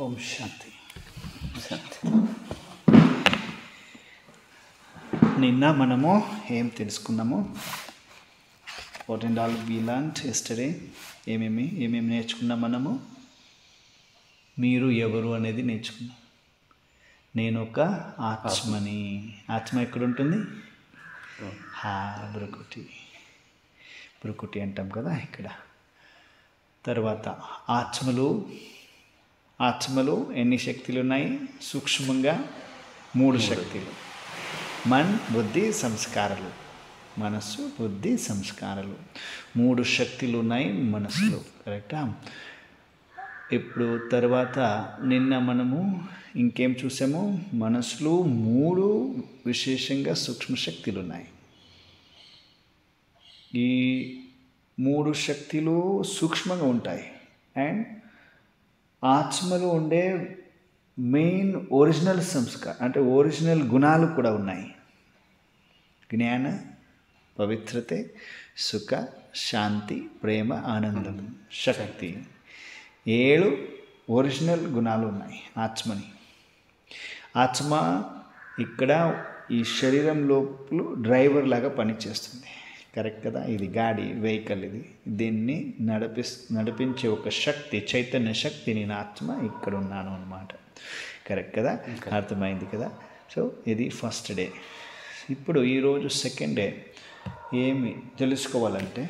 ఓం శాంతి. నిన్న మనము ఏం తెలుసుకున్నాము? What and all we learned yesterday. ఏమేమి నేర్చుకున్నాం మనము? మీరు ఎవరు అనేది నేర్చుకున్నాం. నేను ఒక ఆత్మని. ఆత్మ ఎక్కడ ఉంటుంది? బ్రుకుటి అంటాం కదా ఇక్కడ. తర్వాత ఆత్మలు ఎన్ని శక్తులు ఉన్నాయి? సూక్ష్మంగా 3 శక్తులు. బుద్ధి, సంస్కారాలు. మనస్సు, బుద్ధి, సంస్కారాలు 3 శక్తులు ఉన్నాయి మనసులో. కరెక్టా? ఇప్పుడు తర్వాత నిన్న మనము ఇంకేం చూసాము? మనసులో 3 విశేషంగా సూక్ష్మ శక్తులు ఉన్నాయి. ఈ 3 శక్తులు సూక్ష్మంగా ఉంటాయి. అండ్ ఆత్మలో ఉండే మెయిన్ ఒరిజినల్ సంస్కారం అంటే ఒరిజినల్ గుణాలు కూడా ఉన్నాయి. జ్ఞాన, పవిత్రతే, సుఖ, శాంతి, ప్రేమ, ఆనందం, శక్తి. 7 ఒరిజినల్ గుణాలు ఉన్నాయి ఆత్మని. ఆత్మ ఇక్కడ ఈ శరీరం లోపల డ్రైవర్ లాగా పనిచేస్తుంది. కరెక్ట్ కదా? ఇది గాడి, వెహికల్. దీన్ని నడిపించే ఒక శక్తి, చైతన్య శక్తి. నేను ఆత్మ ఇక్కడ ఉన్నాను అన్నమాట. కరెక్ట్ కదా? అర్థమైంది కదా? సో ఇది ఫస్ట్ డే. ఇప్పుడు ఈరోజు సెకండ్ డే. ఏమి తెలుసుకోవాలంటే,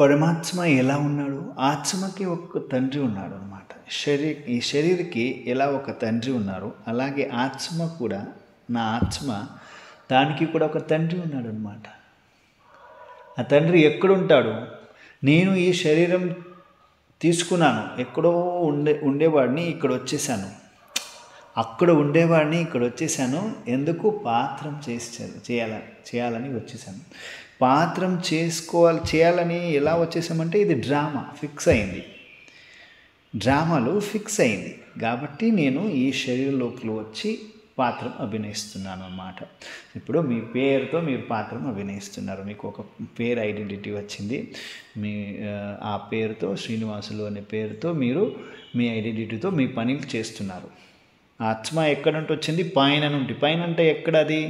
పరమాత్మ ఎలా ఉన్నాడు? ఆత్మకి ఒక తండ్రి ఉన్నాడు అన్నమాట. ఈ శరీరకి ఎలా ఒక తండ్రి ఉన్నారు, అలాగే ఆత్మ కూడా, నా ఆత్మ, దానికి కూడా ఒక తండ్రి ఉన్నాడు అన్నమాట. ఆ తండ్రి ఎక్కడుంటాడు? నేను ఈ శరీరం తీసుకున్నాను, ఎక్కడో ఉండేవాడిని, ఇక్కడ వచ్చేసాను. అక్కడ ఉండేవాడిని, ఇక్కడ వచ్చేసాను. ఎందుకు? పాత్రం చేయాలని వచ్చేసాను. పాత్రం చేయాలని ఎలా వచ్చేసామంటే, ఇది డ్రామా ఫిక్స్ అయింది. డ్రామాలు ఫిక్స్ అయింది కాబట్టి నేను ఈ శరీర లోపల వచ్చి పాత్రం అభినయిస్తున్నాను అన్నమాట. ఇప్పుడు మీ పేరుతో మీరు పాత్రం అభినయిస్తున్నారు. మీకు ఒక పేరు ఐడెంటిటీ వచ్చింది. ఆ పేరుతో, శ్రీనివాసులు అనే పేరుతో మీరు మీ ఐడెంటిటీతో మీ పనులు చేస్తున్నారు. ఆత్మ ఎక్కడ నుండి వచ్చింది? పైన నుండి. పైన అంటే ఎక్కడ? అది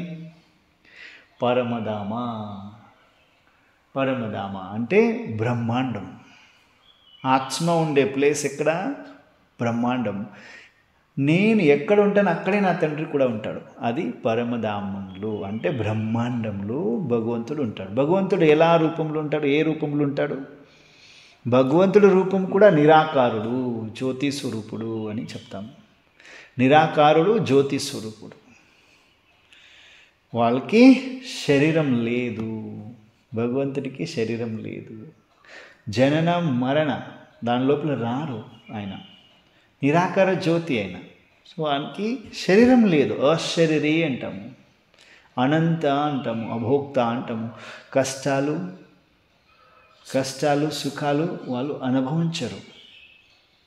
పరమధామ అంటే బ్రహ్మాండం. ఆత్మ ఉండే ప్లేస్ ఎక్కడ? బ్రహ్మాండం. నేను ఎక్కడ ఉంటాను అక్కడే నా తండ్రి కూడా ఉంటాడు. అది పరమధామంలో అంటే బ్రహ్మాండంలో భగవంతుడు ఉంటాడు. భగవంతుడు ఎలా రూపంలో ఉంటాడు? ఏ రూపంలో ఉంటాడు? భగవంతుడి రూపం కూడా నిరాకారుడు, జ్యోతి స్వరూపుడు అని చెప్తాము. నిరాకారుడు, జ్యోతి స్వరూపుడు. వాళ్ళకి శరీరం లేదు. భగవంతుడికి శరీరం లేదు. జనన మరణ దాని లోపల రారు ఆయన. నిరాకార జ్యోతి ఆయన. సో ఆయనకి శరీరం లేదు. అశరీరీ అంటాము, అనంత అంటాము, అభోక్త అంటాము. కష్టాలు సుఖాలు వాళ్ళు అనుభవించరు.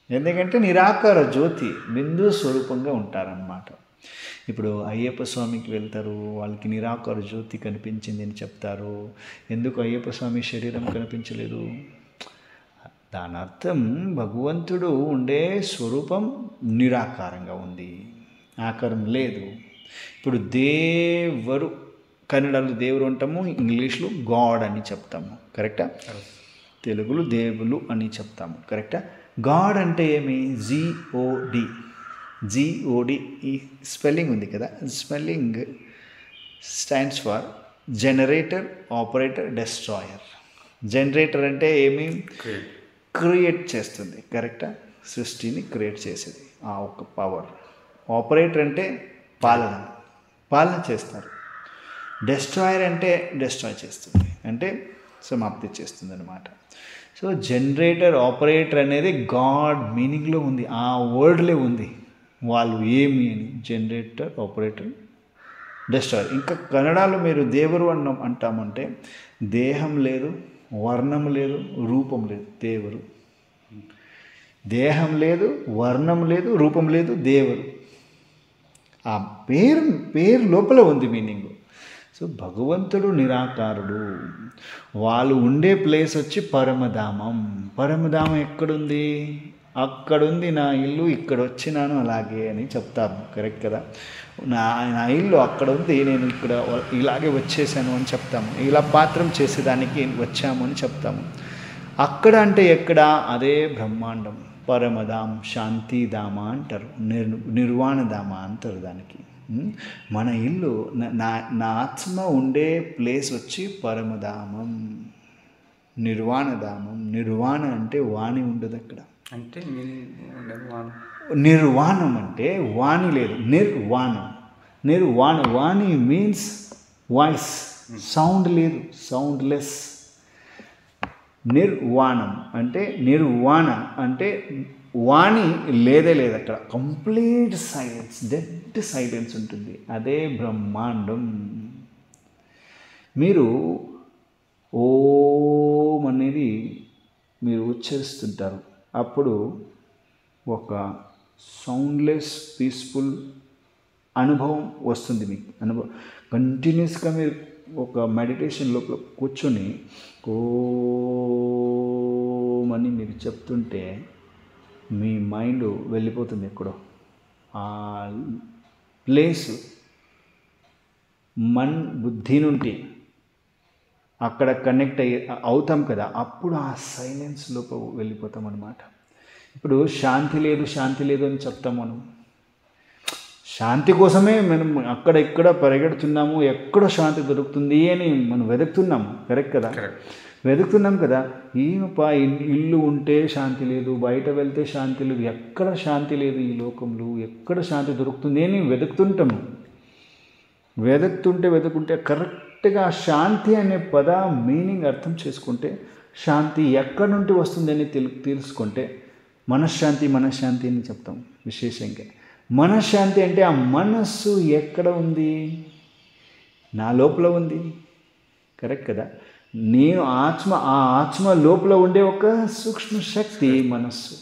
ఎందుకంటే నిరాకార జ్యోతి, బిందు స్వరూపంగా ఉంటారన్నమాట. ఇప్పుడు అయ్యప్ప స్వామికి వెళ్తారు, వాళ్ళకి నిరాకార జ్యోతి కనిపించింది అని చెప్తారు. ఎందుకు అయ్యప్ప స్వామి శరీరం కనిపించలేదు? దాని అర్థం భగవంతుడు ఉండే స్వరూపం నిరాకారంగా ఉంది, ఆకారం లేదు. ఇప్పుడు దేవుడు, కన్నడలో దేవుడు అంటాము, ఇంగ్లీష్లో గాడ్ అని చెప్తాము. కరెక్టా? తెలుగులో దేవులు అని చెప్తాము. కరెక్టా? గాడ్ అంటే ఏమి? జిఓడి. ఈ స్పెల్లింగ్ ఉంది కదా, spelling stands for generator, operator, destroyer. Generator అంటే ఏమి? క్రియేట్ చేస్తుంది. కరెక్టా? సృష్టిని క్రియేట్ చేసేది ఆ ఒక పవర్. ఆపరేటర్ అంటే పాలన చేస్తారు. డెస్ట్రాయర్ అంటే డెస్ట్రాయ్ చేస్తుంది, అంటే సమాప్తి చేస్తుంది అన్నమాట. సో జనరేటర్, ఆపరేటర్ అనేది గాడ్ మీనింగ్లో ఉంది, ఆ వర్డ్లే ఉంది. వాళ్ళు ఏమి అని జనరేటర్, ఆపరేటర్, డెస్ట్రాయర్. ఇంకా కన్నడలో మీరు దేవుడు అంటామంటే దేహం లేదు, వర్ణం లేదు, రూపం లేదు. దేవుడు దేహం లేదు, వర్ణం లేదు, రూపం లేదు, దేవుడు. ఆ పేరు లోపల ఉంది మీనింగ్. సో సో భగవంతుడు నిరాకారుడు. వాళ్ళు ఉండే ప్లేస్ వచ్చి పరమధామం. పరమధామం ఎక్కడుంది? అక్కడుంది నా ఇల్లు, ఇక్కడ వచ్చినాను అలాగే అని చెప్తారు. కరెక్ట్ కదా? నా ఇల్లు అక్కడ ఉంది, నేను ఇక్కడ ఇలాగే వచ్చేసాను అని చెప్తాము. ఇలా పాత్రం చేసేదానికి వచ్చాము అని చెప్తాము. అక్కడ అంటే ఎక్కడ? అదే బ్రహ్మాండం, పరమధాం, శాంతిధామ అంటారు, నిర్వాణధామ అంటారు దానికి. మన ఇల్లు, నా ఆత్మ ఉండే ప్లేస్ వచ్చి పరమధామం, నిర్వాణధామం. నిర్వాణ అంటే వాణి ఉండదు అక్కడ. అంటే నిర్వాణం అంటే వాణి లేదు, నిర్వాణం. వాణి మీన్స్ వాయిస్, సౌండ్ లేదు, సౌండ్లెస్. నిర్వాణం అంటే నిర్వాణ అంటే వాణి లేదే లేదు అక్కడ, కంప్లీట్ సైలెన్స్, డెడ్ సైలెన్స్ ఉంటుంది. అదే బ్రహ్మాండం. మీరు ఓం అనేది మీరు ఉచ్చరిస్తుంటారు, అప్పుడు ఒక సౌండ్లెస్ పీస్ఫుల్ అనుభవం వస్తుంది మీకు. కంటిన్యూస్గా మీరు ఒక మెడిటేషన్ లోపల కూర్చొని ఓం అని మీరు చెప్తుంటే మీ మైండ్ వెళ్ళిపోతుంది ఎక్కడో. ఆ ప్లేసు బుద్ధి నుండి అక్కడ కనెక్ట్ అవుతాం కదా, అప్పుడు ఆ సైలెన్స్ లోపల వెళ్ళిపోతాం అన్నమాట. ఇప్పుడు శాంతి లేదు అని చెప్తాం మనం. శాంతి కోసమే మనం అక్కడ ఇక్కడ పరిగెడుతున్నాము, ఎక్కడ శాంతి దొరుకుతుంది అని మనం వెతుకుతున్నాము. కరెక్ట్ కదా? వెతుకుతున్నాం కదా. ఏమప్పా, ఇల్లు ఉంటే శాంతి లేదు, బయట వెళ్తే శాంతి లేదు, ఎక్కడ శాంతి లేదు ఈ లోకంలో, ఎక్కడ శాంతి దొరుకుతుంది అని వెతుకుతుంటాము. వెతుకుంటే కరెక్ట్గా శాంతి అనే పద మీనింగ్ అర్థం చేసుకుంటే, శాంతి ఎక్కడి నుండి వస్తుందని తెలుసుకుంటే మనశ్శాంతి అని చెప్తాం. విశేషంగా మనశ్శాంతి అంటే ఆ మనస్సు ఎక్కడ ఉంది? నా లోపల ఉంది. కరెక్ట్ కదా? నేను ఆ ఆత్మ లోపల ఉండే ఒక సూక్ష్మ శక్తి మనస్సు.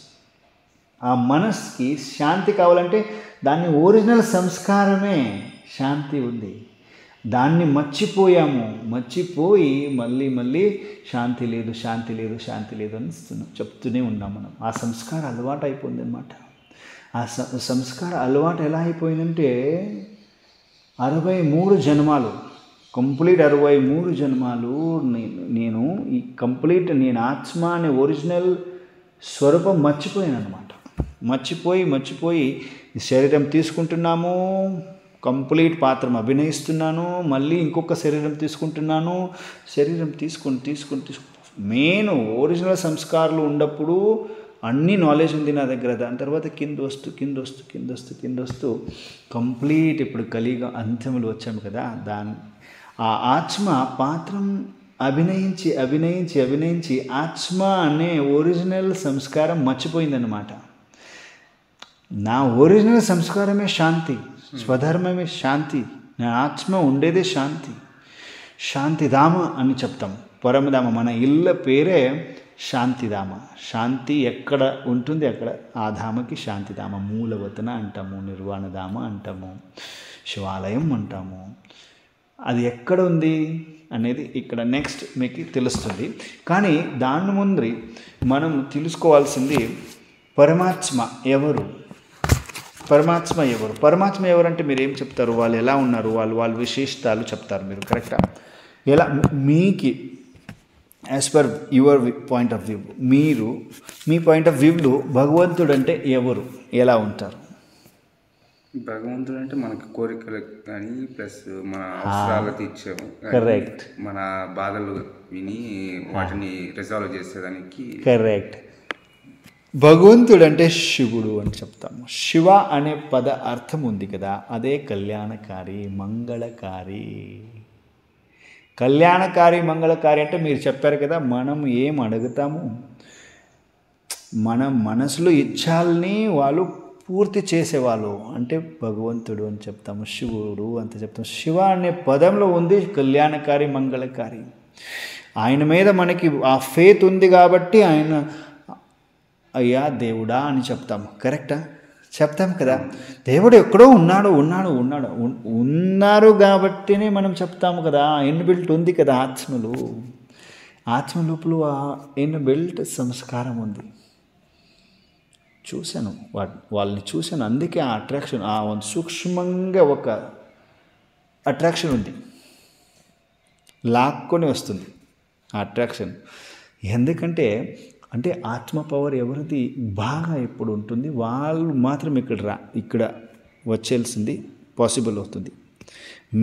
ఆ మనస్సుకి శాంతి కావాలంటే దాన్ని ఒరిజినల్ సంస్కారమే శాంతి ఉంది. దాన్ని మర్చిపోయి మళ్ళీ శాంతి లేదు అని చెప్తూనే ఉన్నాం మనం. ఆ సంస్కారం అలవాటు అయిపోయింది అనమాట. ఆ సంస్కారం అలవాటు ఎలా అయిపోయిందంటే 63 జన్మాలు, కంప్లీట్ 63 జన్మాలు నేను ఈ కంప్లీట్ నేను ఆత్మ అనే ఒరిజినల్ స్వరూపం మర్చిపోయాను అనమాట. మర్చిపోయి శరీరం తీసుకుంటున్నాము, కంప్లీట్ పాత్రం అభినయిస్తున్నాను, మళ్ళీ ఇంకొక శరీరం తీసుకుంటున్నాను. శరీరం తీసుకుని మెయిన్ ఒరిజినల్ సంస్కారాలు ఉన్నప్పుడు అన్ని నాలెడ్జ్ ఉంది నా దగ్గర. దాని తర్వాత కింద వస్తూ కంప్లీట్ ఇప్పుడు కలిగా అంత్యములు వచ్చాము కదా, ఆ ఆత్మ పాత్రం అభినయించి ఆత్మ అనే ఒరిజినల్ సంస్కారం మర్చిపోయిందన్నమాట. నా ఒరిజినల్ సంస్కారమే శాంతి, స్వధర్మమే శాంతి, నా ఆత్మ ఉండేదే శాంతిధామ అని చెప్తాం. పరమధామ, మన ఇళ్ళ పేరే శాంతిధామ. శాంతి ఎక్కడ ఉంటుంది అక్కడ ఆ ధామకి శాంతిధామ. మూలవతన అంటాము, నిర్వాణధామ అంటాము, శివాలయం అంటాము. అది ఎక్కడ ఉంది అనేది ఇక్కడ నెక్స్ట్ మీకు తెలుస్తుంది. కానీ దాని ముందు మనం తెలుసుకోవాల్సింది పరమాత్మ ఎవరు. పరమాత్మ ఎవరంటే మీరు ఏం చెప్తారు? వాళ్ళు ఎలా ఉన్నారు, వాళ్ళ విశేషతాలు చెప్తారు మీరు. కరెక్టా? ఎలా మీకు as per your point of view, me point of వ్యూలో భగవంతుడు అంటే ఎవరు, ఎలా ఉంటారు? భగవంతుడు అంటే మనకి కోరికలు కానీ ప్లస్ మన అవసరాలు తీర్చేము, కరెక్ట్, మన బాధలు విని వాటిని రిజాల్వ్ చేసేదానికి. కరెక్ట్. భగవంతుడు అంటే శివుడు అని చెప్తాము. శివ అనే పద అర్థం ఉంది కదా, అదే కళ్యాణకారి, మంగళకారి అంటే మీరు చెప్పారు కదా, మనం ఏం అడుగుతాము, మన మనసులో ఇచ్ఛాలని వాళ్ళు పూర్తి చేసేవాళ్ళు అంటే భగవంతుడు అని చెప్తాము, శివుడు అంత చెప్తాము. శివ అనే పదంలో ఉంది కళ్యాణకారి, మంగళకారి. ఆయన మీద మనకి ఆ ఫేత్ ఉంది కాబట్టి ఆయన అయ్యా దేవుడా అని చెప్తాము. కరెక్టా? చెప్తాం కదా, దేవుడు ఎక్కడో ఉన్నారు కాబట్టినే మనం చెప్తాము కదా. ఇన్బిల్ట్ ఉంది కదా ఆత్మ లోపల ఇన్బిల్ట్ సంస్కారం ఉంది. చూశాను వాళ్ళని చూశాను, అందుకే ఆ అట్రాక్షన్, ఆ సూక్ష్మంగా ఒక అట్రాక్షన్ ఉంది, లాక్కొని వస్తుంది ఆ అట్రాక్షన్. ఎందుకంటే ఆత్మ పవర్ ఎవరిది బాగా ఎప్పుడు ఉంటుంది, వాళ్ళు మాత్రం ఇక్కడ వచ్చేయాల్సింది పాసిబుల్ అవుతుంది.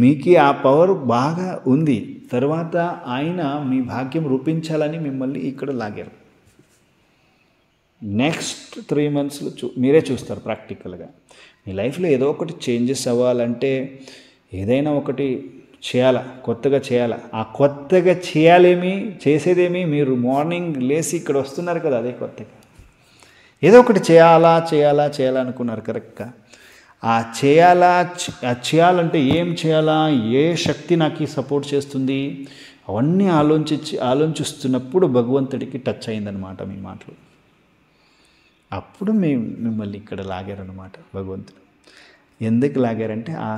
మీకు ఆ పవర్ బాగా ఉంది, తర్వాత ఆయన మీ భాగ్యం రూపించాలని మిమ్మల్ని ఇక్కడ లాగారు. నెక్స్ట్ 3 monthsలో మీరే చూస్తారు ప్రాక్టికల్గా. మీ లైఫ్లో ఏదో ఒకటి చేంజెస్ అవ్వాలంటే ఏదైనా ఒకటి చేయాలా, కొత్తగా చేయాలా. ఆ కొత్తగా చేసేదేమి మీరు మార్నింగ్ లేచి ఇక్కడ వస్తున్నారు కదా, అదే కొత్తగా ఏదో ఒకటి చేయాలా అనుకున్నారు కరెక్ట్గా. ఆ చేయాలంటే ఏం చేయాలా, ఏ శక్తి నాకు సపోర్ట్ చేస్తుంది, అవన్నీ ఆలోచిస్తున్నప్పుడు భగవంతుడికి టచ్ అయిందనమాట మీ మాటలు. అప్పుడు మిమ్మల్ని ఇక్కడ లాగారనమాట భగవంతుడు. ఎందుకు లాగారంటే ఆ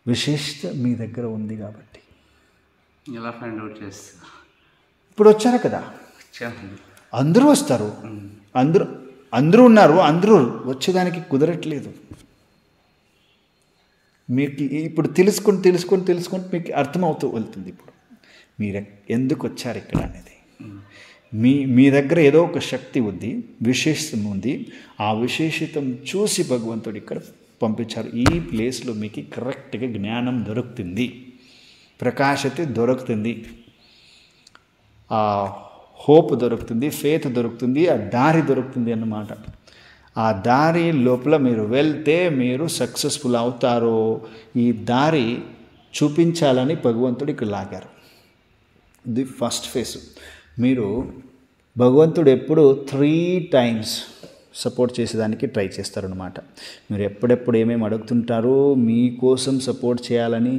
విశిష్ట మీ దగ్గర ఉంది కాబట్టి. ఎలా ఫైండ్ అవుట్ చేస్తా? ఇప్పుడు వచ్చారు కదా, అందరూ వస్తారు, అందరూ ఉన్నారు, అందరూ వచ్చేదానికి కుదరట్లేదు. మీకు ఇప్పుడు తెలుసుకొని మీకు అర్థమవుతూ వెళ్తుంది ఇప్పుడు మీరు ఎందుకు వచ్చారు ఇక్కడ అనేది. మీ దగ్గర ఏదో ఒక శక్తి ఉంది, విశేషం ఉంది. ఆ విశేషతం చూసి భగవంతుడు ఇక్కడ పంపించారు. ఈ ప్లేస్లో మీకు కరెక్ట్గా జ్ఞానం దొరుకుతుంది, ప్రకాశత దొరుకుతుంది, ఆ హోప్ దొరుకుతుంది, ఫేత్ దొరుకుతుంది, ఆ దారి దొరుకుతుంది అన్నమాట. ఆ దారి లోపల మీరు వెళ్తే మీరు సక్సెస్ఫుల్ అవుతారో, ఈ దారి చూపించాలని భగవంతుడు ఇక్కడ లాగారు. The first phase. మీరు భగవంతుడు ఎప్పుడు 3 times సపోర్ట్ చేసేదానికి ట్రై చేస్తారనమాట. మీరు ఎప్పుడెప్పుడు ఏమేమి అడుగుతుంటారో మీకోసం సపోర్ట్ చేయాలని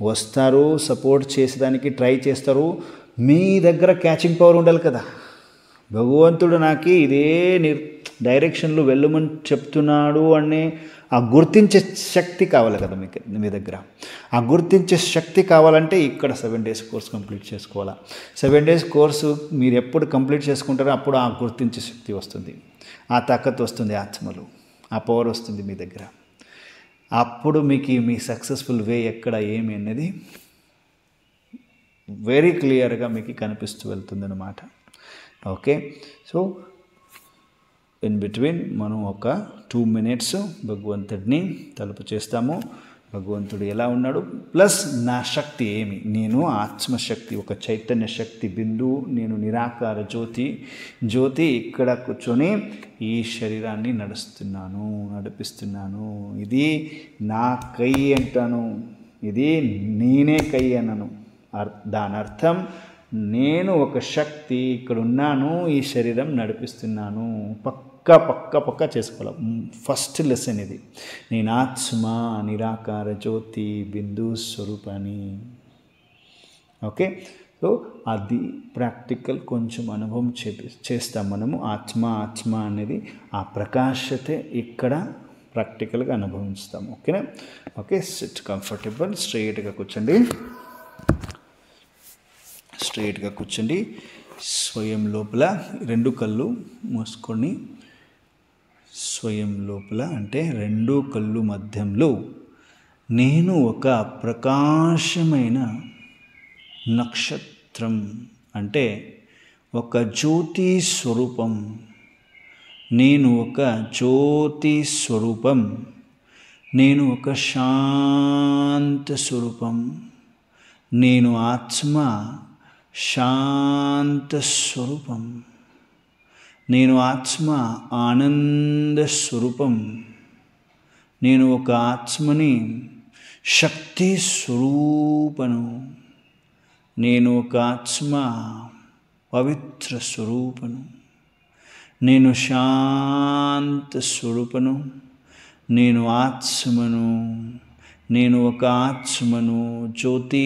వస్తారు, సపోర్ట్ చేసేదానికి ట్రై చేస్తారు. మీ దగ్గర క్యాచింగ్ పవర్ ఉండాలి కదా. భగవంతుడు నాకు ఇదే డైరెక్షన్లో వెళ్ళమని చెప్తున్నాడు అనే ఆ గుర్తించే శక్తి కావాలి కదా మీ దగ్గర. ఆ గుర్తించే శక్తి కావాలంటే ఇక్కడ 7 days కోర్స్ కంప్లీట్ చేసుకోవాలా. 7 days కోర్సు మీరు ఎప్పుడు కంప్లీట్ చేసుకుంటారో అప్పుడు ఆ గుర్తించే శక్తి వస్తుంది, ఆ తాకత్ వస్తుంది, ఆత్మలు ఆ పవర్ వస్తుంది మీ దగ్గర. అప్పుడు మీకు మీ సక్సెస్ఫుల్ వే ఎక్కడ ఏమి అనేది వెరీ క్లియర్గా మీకు కనిపిస్తూ వెళ్తుంది అన్నమాట. ఓకే, సో ఇన్ బిట్వీన్ మనం ఒక 2 minutes భగవంతుడిని తలుపు చేస్తాము. భగవంతుడు ఎలా ఉన్నాడు, ప్లస్ నా శక్తి ఏమి, నేను ఆత్మశక్తి, ఒక చైతన్య శక్తి బిందువు, నేను నిరాకార జ్యోతి ఇక్కడ కూర్చొని ఈ శరీరాన్ని నడిపిస్తున్నాను. ఇది నా కై అంటాను, ఇది నేనే కై అన్నాను. దాని అర్థం నేను ఒక శక్తి ఇక్కడ ఉన్నాను, ఈ శరీరం నడిపిస్తున్నాను. పక్క చేసుకోవాలి. ఫస్ట్ లెసన్ ఇది. నేను ఆత్మ నిరాకార జ్యోతి బిందు స్వరూపాన్ని. ఓకే, సో అది ప్రాక్టికల్ కొంచెం అనుభవం చేస్తాం మనము. ఆత్మ అనేది ఆ ప్రకాశతే ఇక్కడ ప్రాక్టికల్గా అనుభవిస్తాము. ఓకేనా? ఓకే, సిట్ కంఫర్టబుల్, స్ట్రైట్గా కూర్చోండి. స్వయం లోపల 2 కళ్ళు మూసుకొని, స్వయం లోపల అంటే 2 కళ్ళు మధ్యంలో నేను ఒక ప్రకాశమైన నక్షత్రం, అంటే ఒక జ్యోతి స్వరూపం. నేను ఒక జ్యోతి స్వరూపం, నేను ఒక శాంత స్వరూపం, నేను ఆత్మ శాంత స్వరూపం, నేను ఆత్మ ఆనంద స్వరూపం, నేను ఒక ఆత్మని శక్తి స్వరూపను, నేను ఒక ఆత్మ పవిత్ర స్వరూపను, నేను శాంత స్వరూపను, నేను ఆత్మను, నేను ఒక ఆత్మను, జ్యోతి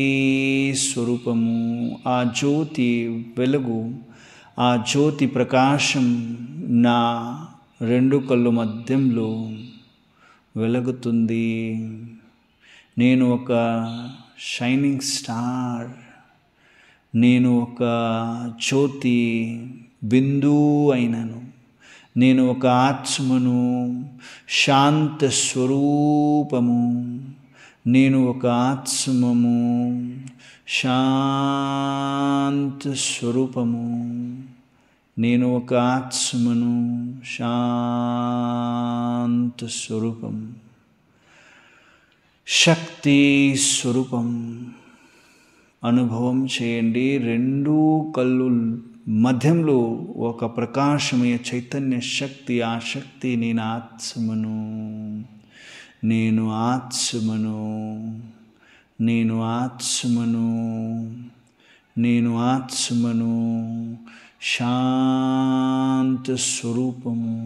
స్వరూపము. ఆ జ్యోతి వెలుగు, ఆ జ్యోతి ప్రకాశం నా రెండు కళ్ళు మధ్యంలో వెలుగుతుంది. నేను ఒక షైనింగ్ స్టార్, నేను ఒక జ్యోతి బిందువు అయినను, నేను ఒక ఆత్మను, శాంత స్వరూపము, నేను ఒక ఆత్మము, శాంత స్వరూపము, నేను ఒక ఆత్మను, శాంత స్వరూపం, శక్తి స్వరూపం అనుభవం చేయండి. రెండు కళ్ళు మధ్యంలో ఒక ప్రకాశమయ చైతన్య శక్తి. ఆ శక్తి నేను ఆత్మను, నేను ఆత్మను, నేను ఆత్మను, నేను ఆత్మను, శాంత స్వరూపము,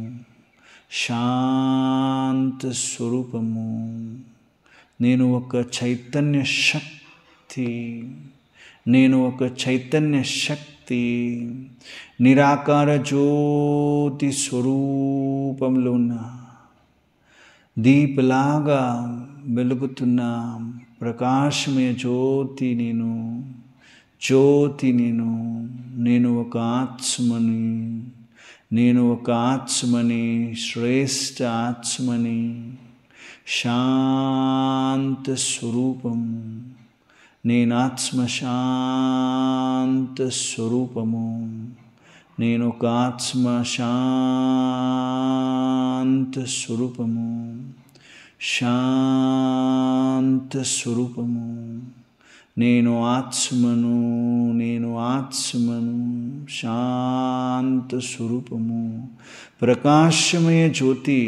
శాంత స్వరూపము, నేను ఒక చైతన్య శక్తి, నేను ఒక చైతన్య శక్తి, నిరాకార జ్యోతి స్వరూపంలో ఉన్న దీపలాగా వెలుగుతున్న ప్రకాశమయ జ్యోతి నేను, జ్యోతి నేను, నేను ఒక ఆత్మని, నేను ఒక ఆత్మని, శ్రేష్ఠ ఆత్మని, శాంత స్వరూపం, నేను ఆత్మ శాంత స్వరూపము, నేను ఒక ఆత్మ శాంత స్వరూపము, శాంత స్వరూపము, నేను ఆత్మను, నేను ఆత్మను, శాంత స్వరూపము, ప్రకాశమయ జ్యోతి,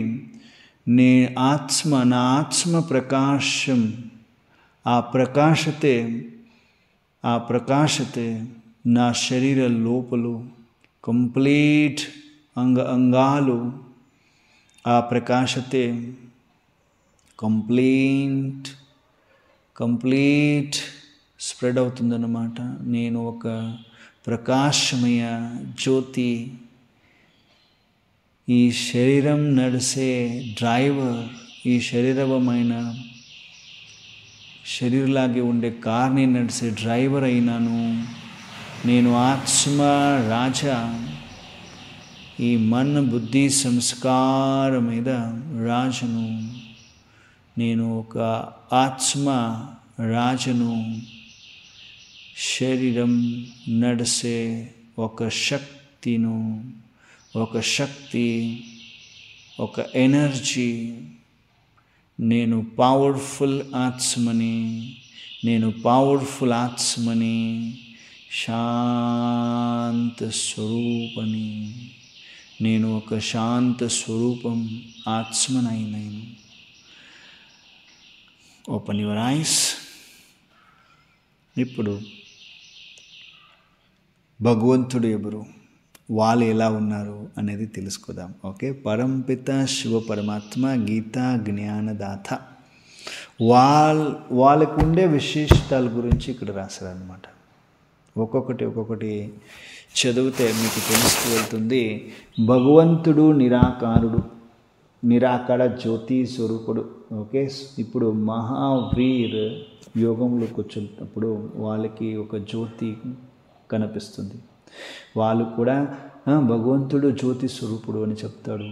నే ఆత్మ, నా ఆత్మ ప్రకాశం, ఆ ప్రకాశతే నా శరీర లోపలు కంప్లీట్ అంగాలు, ఆ ప్రకాశతే కంప్లీట్ స్ప్రెడ్ అవుతుందన్నమాట. నేను ఒక ప్రకాశమయ జ్యోతి, ఈ శరీరం నడిసే డ్రైవర్, ఈ శరీరలాగే ఉండే కార్ని నడిసే డ్రైవర్ అయినాను. నేను ఆత్మ రాజా, ఈ మన బుద్ధి సంస్కార మీద రాజును, నేను ఒక ఆత్మ రాజును, శరీరం నడిసే ఒక శక్తిను, ఒక శక్తి, ఒక ఎనర్జీ, నేను పవర్ఫుల్ ఆత్మని, నేను పవర్ఫుల్ ఆత్మని, శాంత స్వరూపని, నేను ఒక శాంత స్వరూపం ఆత్మనైనాను. Open your eyes. ఇప్పుడు భగవంతుడు ఎవరు, వాళ్ళు ఎలా ఉన్నారు అనేది తెలుసుకుందాం. ఓకే, పరంపిత శివ పరమాత్మ గీతా జ్ఞానదాత, వాళ్ళకు ఉండే విశేషతాల గురించి ఇక్కడ రాశారనమాట. ఒక్కొక్కటి చదివితే మీకు తెలుస్తూ వెళ్తుంది. భగవంతుడు నిరాకారుడు, నిరాకార జ్యోతి స్వరూపుడు. ఓకే, ఇప్పుడు మహావీర్ యోగంలోకి వచ్చినప్పుడు వాళ్ళకి ఒక జ్యోతి కనిపిస్తుంది. వాళ్ళు కూడా భగవంతుడు జ్యోతి స్వరూపుడు అని చెప్తాడు.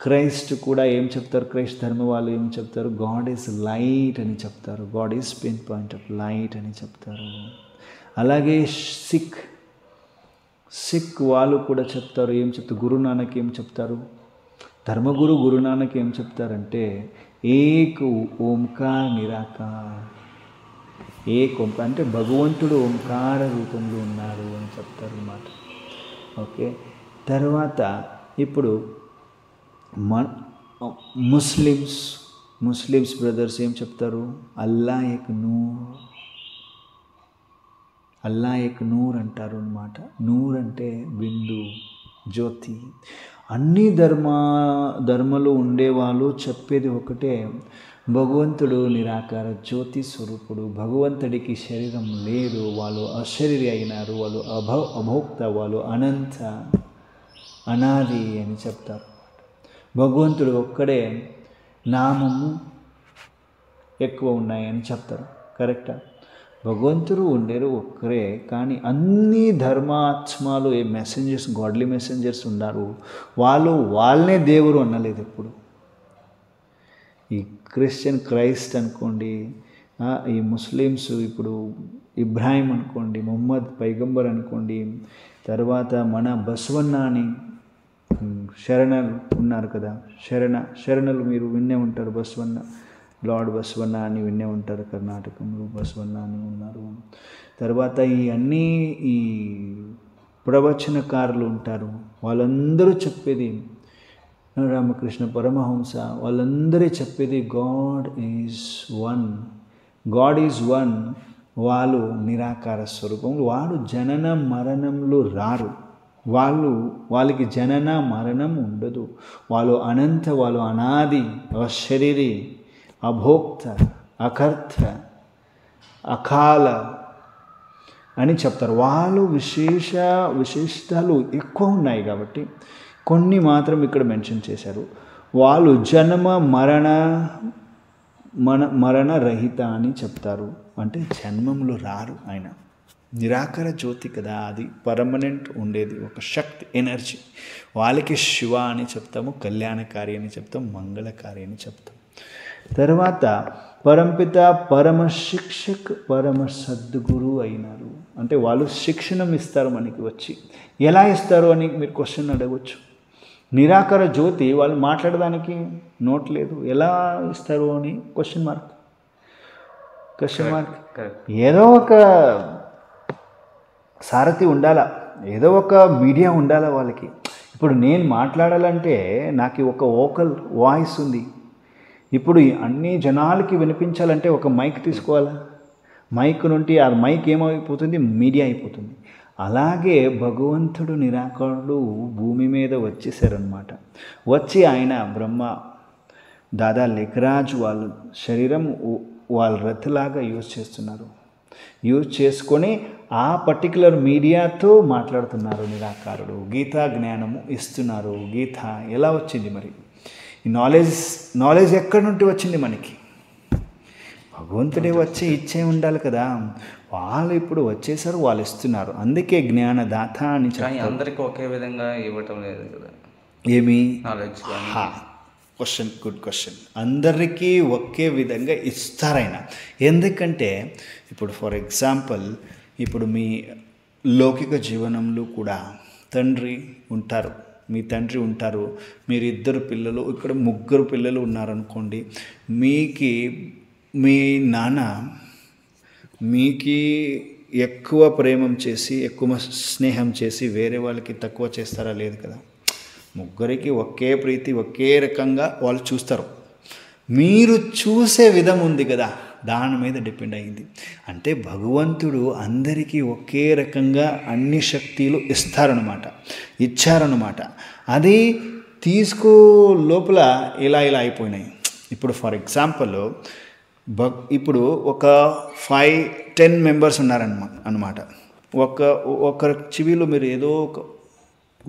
క్రైస్ట్ కూడా ఏం చెప్తారు, క్రైస్ట్ ధర్మ వాళ్ళు ఏం చెప్తారు, గాడ్ ఈజ్ లైట్ అని చెప్తారు, God is pin point of light అని చెప్తారు. అలాగే సిక్ వాళ్ళు కూడా చెప్తారు, ఏం చెప్తారు, గురునానక్ ఏం చెప్తారు, ధర్మగురు గురునానక్ ఏం చెప్తారంటే ఏక్ ఓంకార్ నిరాకార్, ఏక్ ఓంకార్ అంటే భగవంతుడు ఓంకార రూపంలో ఉన్నారు అని చెప్తారు అన్నమాట. ఓకే, తర్వాత ఇప్పుడు ముస్లిమ్స్ బ్రదర్స్ ఏం చెప్తారు, అల్లా ఏక్ నూర్ అంటారు అన్నమాట. నూర్ అంటే బిందు, జ్యోతి. అన్ని ధర్మాలు ఉండేవాళ్ళు చెప్పేది ఒకటే, భగవంతుడు నిరాకార జ్యోతి స్వరూపుడు, భగవంతుడికి శరీరం లేదు, వాళ్ళు అశరీరి అయినారు, వాళ్ళు అభోక్త, వాళ్ళు అనంత అనాది అని చెప్తారు. భగవంతుడు ఒక్కడే నామము ఎక్కువ ఉన్నాయని చెప్తారు. కరెక్టా? భగవంతుడు ఉండేరు ఒక్కరే, కానీ అన్ని ధర్మాత్మాలు ఏ మెసెంజర్స్, గాడ్లీ మెసెంజర్స్ ఉన్నారు, వాళ్ళనే దేవుడు అనలేదు ఎప్పుడు. ఈ క్రైస్ట్ అనుకోండి, ఈ ముస్లిమ్స్ ఇప్పుడు ఇబ్రాహిం అనుకోండి, ముహమ్మద్ పైగంబర్ అనుకోండి, తర్వాత మన బసవన్న అని శరణలు ఉన్నారు కదా, శరణలు మీరు విన్నే ఉంటారు. బసవన్న, లార్డ్ బసవన్న అని విన్నే ఉంటారు. కర్ణాటకంలో బసవన్న అని ఉన్నారు. తర్వాత ఈ ప్రవచనకారులు ఉంటారు, వాళ్ళందరూ చెప్పేది, రామకృష్ణ పరమహంస, వాళ్ళందరూ చెప్పేది గాడ్ ఈజ్ వన్. వాళ్ళు నిరాకార స్వరూపంలో, వాడు జనన మరణంలో రారు, వాళ్ళకి జనన మరణం ఉండదు, వాళ్ళు అనంత, వాళ్ళు అనాది, అశరీరి, అభోక్త, అకర్త, అకాల అని చెప్తారు. వాళ్ళు విశేషాలు ఎక్కువ ఉన్నాయి కాబట్టి కొన్ని మాత్రం ఇక్కడ మెన్షన్ చేశారు. వాళ్ళు జన్మ మరణ రహిత అని చెప్తారు. అంటే జన్మంలో రారు. ఆయన నిరాకార జ్యోతి కదా, అది పర్మనెంట్ ఉండేది ఒక శక్తి, ఎనర్జీ. వాళ్ళకి శివ అని చెప్తాము, కళ్యాణకారి అని చెప్తాం, మంగళకారి అని చెప్తాం. తర్వాత పరంపిత, పరమ శిక్షక్, పరమ సద్గురు అయినారు. అంటే వాళ్ళు శిక్షణ ఇస్తారు మనకి వచ్చి. ఎలా ఇస్తారు అని మీరు క్వశ్చన్ అడగవచ్చు. నిరాకార జ్యోతి, వాళ్ళు మాట్లాడడానికి నోట్ లేదు, ఎలా ఇస్తారు అని క్వశ్చన్ మార్క్. ఏదో ఒక సారథి ఉండాలా, ఏదో ఒక మీడియా ఉండాలా వాళ్ళకి. ఇప్పుడు నేను మాట్లాడాలంటే నాకు ఒక వోకల్ వాయిస్ ఉంది. ఇప్పుడు అన్ని జనాలకి వినిపించాలంటే ఒక మైక్ తీసుకోవాలా. మైక్ నుండి ఆ మైక్ ఏమైపోతుంది, మీడియా అయిపోతుంది. అలాగే భగవంతుడు నిరాకారుడు భూమి మీద వచ్చేసారనమాట. వచ్చి ఆయన బ్రహ్మ, దాదా లేఖరాజు వాళ్ళ శరీరం వాళ్ళ రథలాగా యూజ్ చేస్తున్నారు. యూజ్ చేసుకొని ఆ పర్టికులర్ మీడియాతో మాట్లాడుతున్నారు నిరాకారుడు. గీతా జ్ఞానము ఇస్తున్నారు. గీత ఎలా వచ్చింది మరి? ఈ నాలెడ్జ్ ఎక్కడి నుండి వచ్చింది మనకి? భగవంతుడే వచ్చి ఇచ్చే ఉండాలి కదా. వాళ్ళు ఇప్పుడు వచ్చేసారు, వాళ్ళు ఇస్తున్నారు. అందుకే జ్ఞానదాత అని చెప్పి అందరికీ ఒకే విధంగా ఇవ్వటం లేదు కదా. ఏమి నాలెడ్జ్? Good question. అందరికీ ఒకే విధంగా ఇస్తారైనా. ఎందుకంటే ఇప్పుడు ఫర్ ఎగ్జాంపుల్, ఇప్పుడు మీ లౌకిక జీవనంలో కూడా తండ్రి ఉంటారు, మీ తండ్రి ఉంటారు, మీరు 2 పిల్లలు, ఇక్కడ 3 పిల్లలు ఉన్నారనుకోండి. మీ నాన్న మీకి ఎక్కువ ప్రేమం చేసి, ఎక్కువ స్నేహం చేసి వేరే వాళ్ళకి తక్కువ చేస్తారా? లేదు కదా. 3కి ఒకే ప్రీతి, ఒకే రకంగా వాళ్ళు చూస్తారు. మీరు చూసే విధం ఉంది కదా, దాని మీద డిపెండ్ అయింది. అంటే భగవంతుడు అందరికీ ఒకే రకంగా అన్ని శక్తులు ఇచ్చారనమాట. అది లోపల ఇలా అయిపోయినాయి. ఇప్పుడు ఫర్ ఎగ్జాంపుల్, ఇప్పుడు ఒక 5-10 మెంబర్స్ ఉన్నారన్నమాట. ఒక చెవిలో మీరు ఏదో ఒక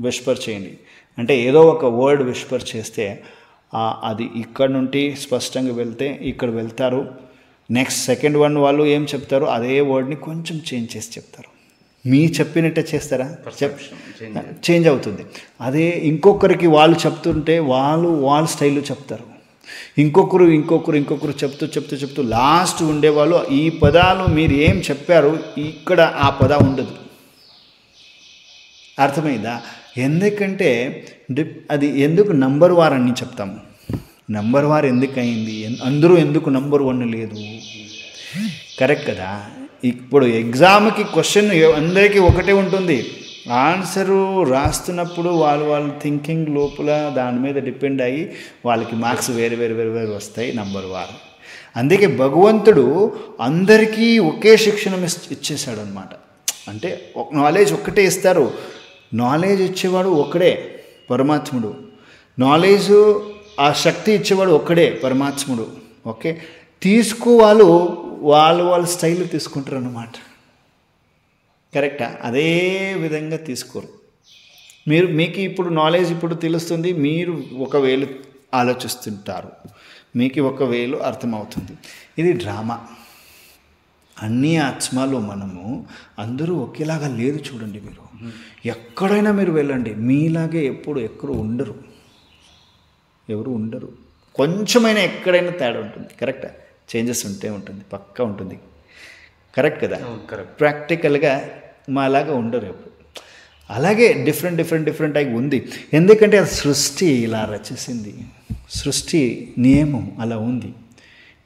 విస్పర్ చేయండి, అంటే ఏదో ఒక వర్డ్ విస్పర్ చేస్తే అది ఇక్కడ నుండి స్పష్టంగా వెళ్తే ఇక్కడ వెళ్తారు. నెక్స్ట్ సెకండ్ వన్ వాళ్ళు ఏం చెప్తారు, అదే వర్డ్ని కొంచెం చేంజ్ చేసి చెప్తారు. మీ చెప్పినట్టే చేస్తారా? చేంజ్ అవుతుంది. అదే ఇంకొకరికి వాళ్ళు చెప్తుంటే వాళ్ళ స్టైల్లో చెప్తారు. ఇంకొకరు చెప్తూ లాస్ట్ ఉండేవాళ్ళు ఈ పదాలు మీరు ఏం చెప్పారు ఇక్కడ ఆ పదం ఉండదు. అర్థమైందా? ఎందుకంటే అది ఎందుకు నంబర్ వార్ అని చెప్తాము. నంబర్ వార్ ఎందుకు అయింది, అందరూ ఎందుకు నంబర్ 1 లేదు? కరెక్ట్ కదా. ఇప్పుడు ఎగ్జామ్కి క్వశ్చన్ అందరికీ ఒకటే ఉంటుంది, ఆన్సరు రాస్తున్నప్పుడు వాళ్ళ థింకింగ్ లోపల దాని మీద డిపెండ్ అయ్యి వాళ్ళకి మార్క్స్ వేరు వస్తాయి, నంబర్ వార్. అందుకే భగవంతుడు అందరికీ ఒకే శిక్షణ ఇచ్చేసాడు అనమాట. అంటే నాలెడ్జ్ ఒక్కటే ఇస్తారు. నాలెడ్జ్ ఇచ్చేవాడు ఒకడే, పరమాత్ముడు. నాలెడ్జ్ ఆ శక్తి ఇచ్చేవాడు ఒక్కడే, పరమాత్ముడు. ఓకే, వాళ్ళ స్టైల్ తీసుకుంటారు అన్నమాట. కరెక్టా? అదే విధంగా తీసుకోరు. మీకు ఇప్పుడు నాలెడ్జ్ ఇప్పుడు తెలుస్తుంది, మీరు ఒకవేళ ఆలోచిస్తుంటారు, మీకు ఒకవేళ అర్థమవుతుంది. ఇది డ్రామా. అన్ని ఆత్మలు మనము అందరూ ఒకేలాగా లేదు. చూడండి, మీరు ఎక్కడైనా మీరు వెళ్ళండి, మీలాగే ఎక్కడ ఉండరు, ఎవరు ఉండరు. కొంచెమైనా ఎక్కడైనా తేడా ఉంటుంది. కరెక్టా? చేంజెస్ ఉంటుంది, పక్కా ఉంటుంది. కరెక్ట్ కదా? ప్రాక్టికల్గా మాలాగా ఉండరు ఎప్పుడు. అలాగే డిఫరెంట్ అయి ఉంది. ఎందుకంటే అది సృష్టి ఇలా రచిసింది. సృష్టి నియమం అలా ఉంది.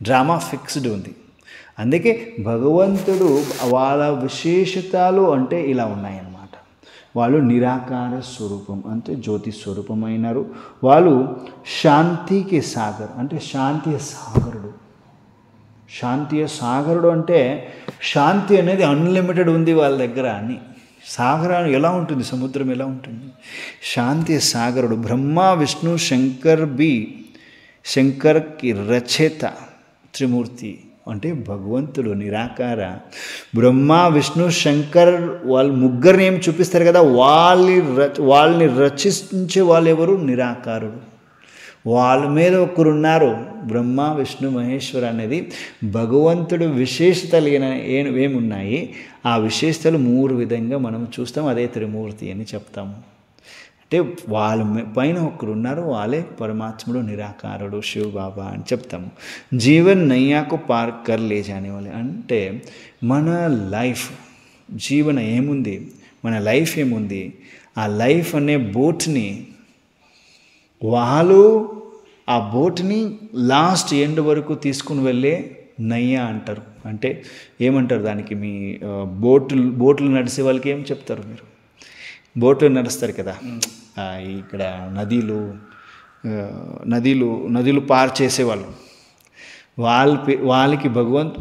డ్రామా ఫిక్స్డ్ ఉంది. అందుకే భగవంతుడు వాళ్ళ విశేషతలు అంటే ఇలా ఉన్నాయన్నమాట. వాళ్ళు నిరాకార స్వరూపం అంటే జ్యోతి స్వరూపమైనారు. వాళ్ళు శాంతికి సాగర్ అంటే శాంతి సాగరుడు. శాంతి సాగరుడు అంటే శాంతి అనేది అన్లిమిటెడ్ ఉంది వాళ్ళ దగ్గర అని. సాగరం ఎలా ఉంటుంది? సముద్రం ఎలా ఉంటుంది? శాంతి సాగరుడు. బ్రహ్మ విష్ణు శంకర్కి రచయిత త్రిమూర్తి అంటే భగవంతుడు నిరాకార. బ్రహ్మ విష్ణు శంకర్ వాళ్ళు ముగ్గురిని ఏం చూపిస్తారు కదా, వాళ్ళని రచించే వాళ్ళు ఎవరు? నిరాకారుడు. వాళ్ళ మీద ఒకరున్నారు, బ్రహ్మ విష్ణు మహేశ్వర అనేది భగవంతుడు విశేషతలు ఏమున్నాయి. ఆ విశేషతలు 3 విధంగా మనం చూస్తాం. అదే త్రిమూర్తి అని చెప్తాము. అంటే వాళ్ళ పైన ఒకరున్నారు, వాళ్ళే పరమాత్ముడు నిరాకారుడు శివబాబా అని చెప్తాము. జీవన్ నయ్యాకు పార్ కర్ లే జానే వాళ్ళే అంటే మన లైఫ్ జీవన ఏముంది, మన లైఫ్ ఏముంది, ఆ లైఫ్ అనే బోట్ని వాళ్ళు ఆ బోట్ని లాస్ట్ ఎండ్ వరకు తీసుకుని వెళ్ళే నయ్యా అంటారు. అంటే ఏమంటారు దానికి? మీ బోట్లు నడిచే వాళ్ళకి ఏం చెప్తారు మీరు? బోట్లు నడుస్తారు కదా, ఇక్కడ నదులు పార్ చేసేవాళ్ళు. వాళ్ళకి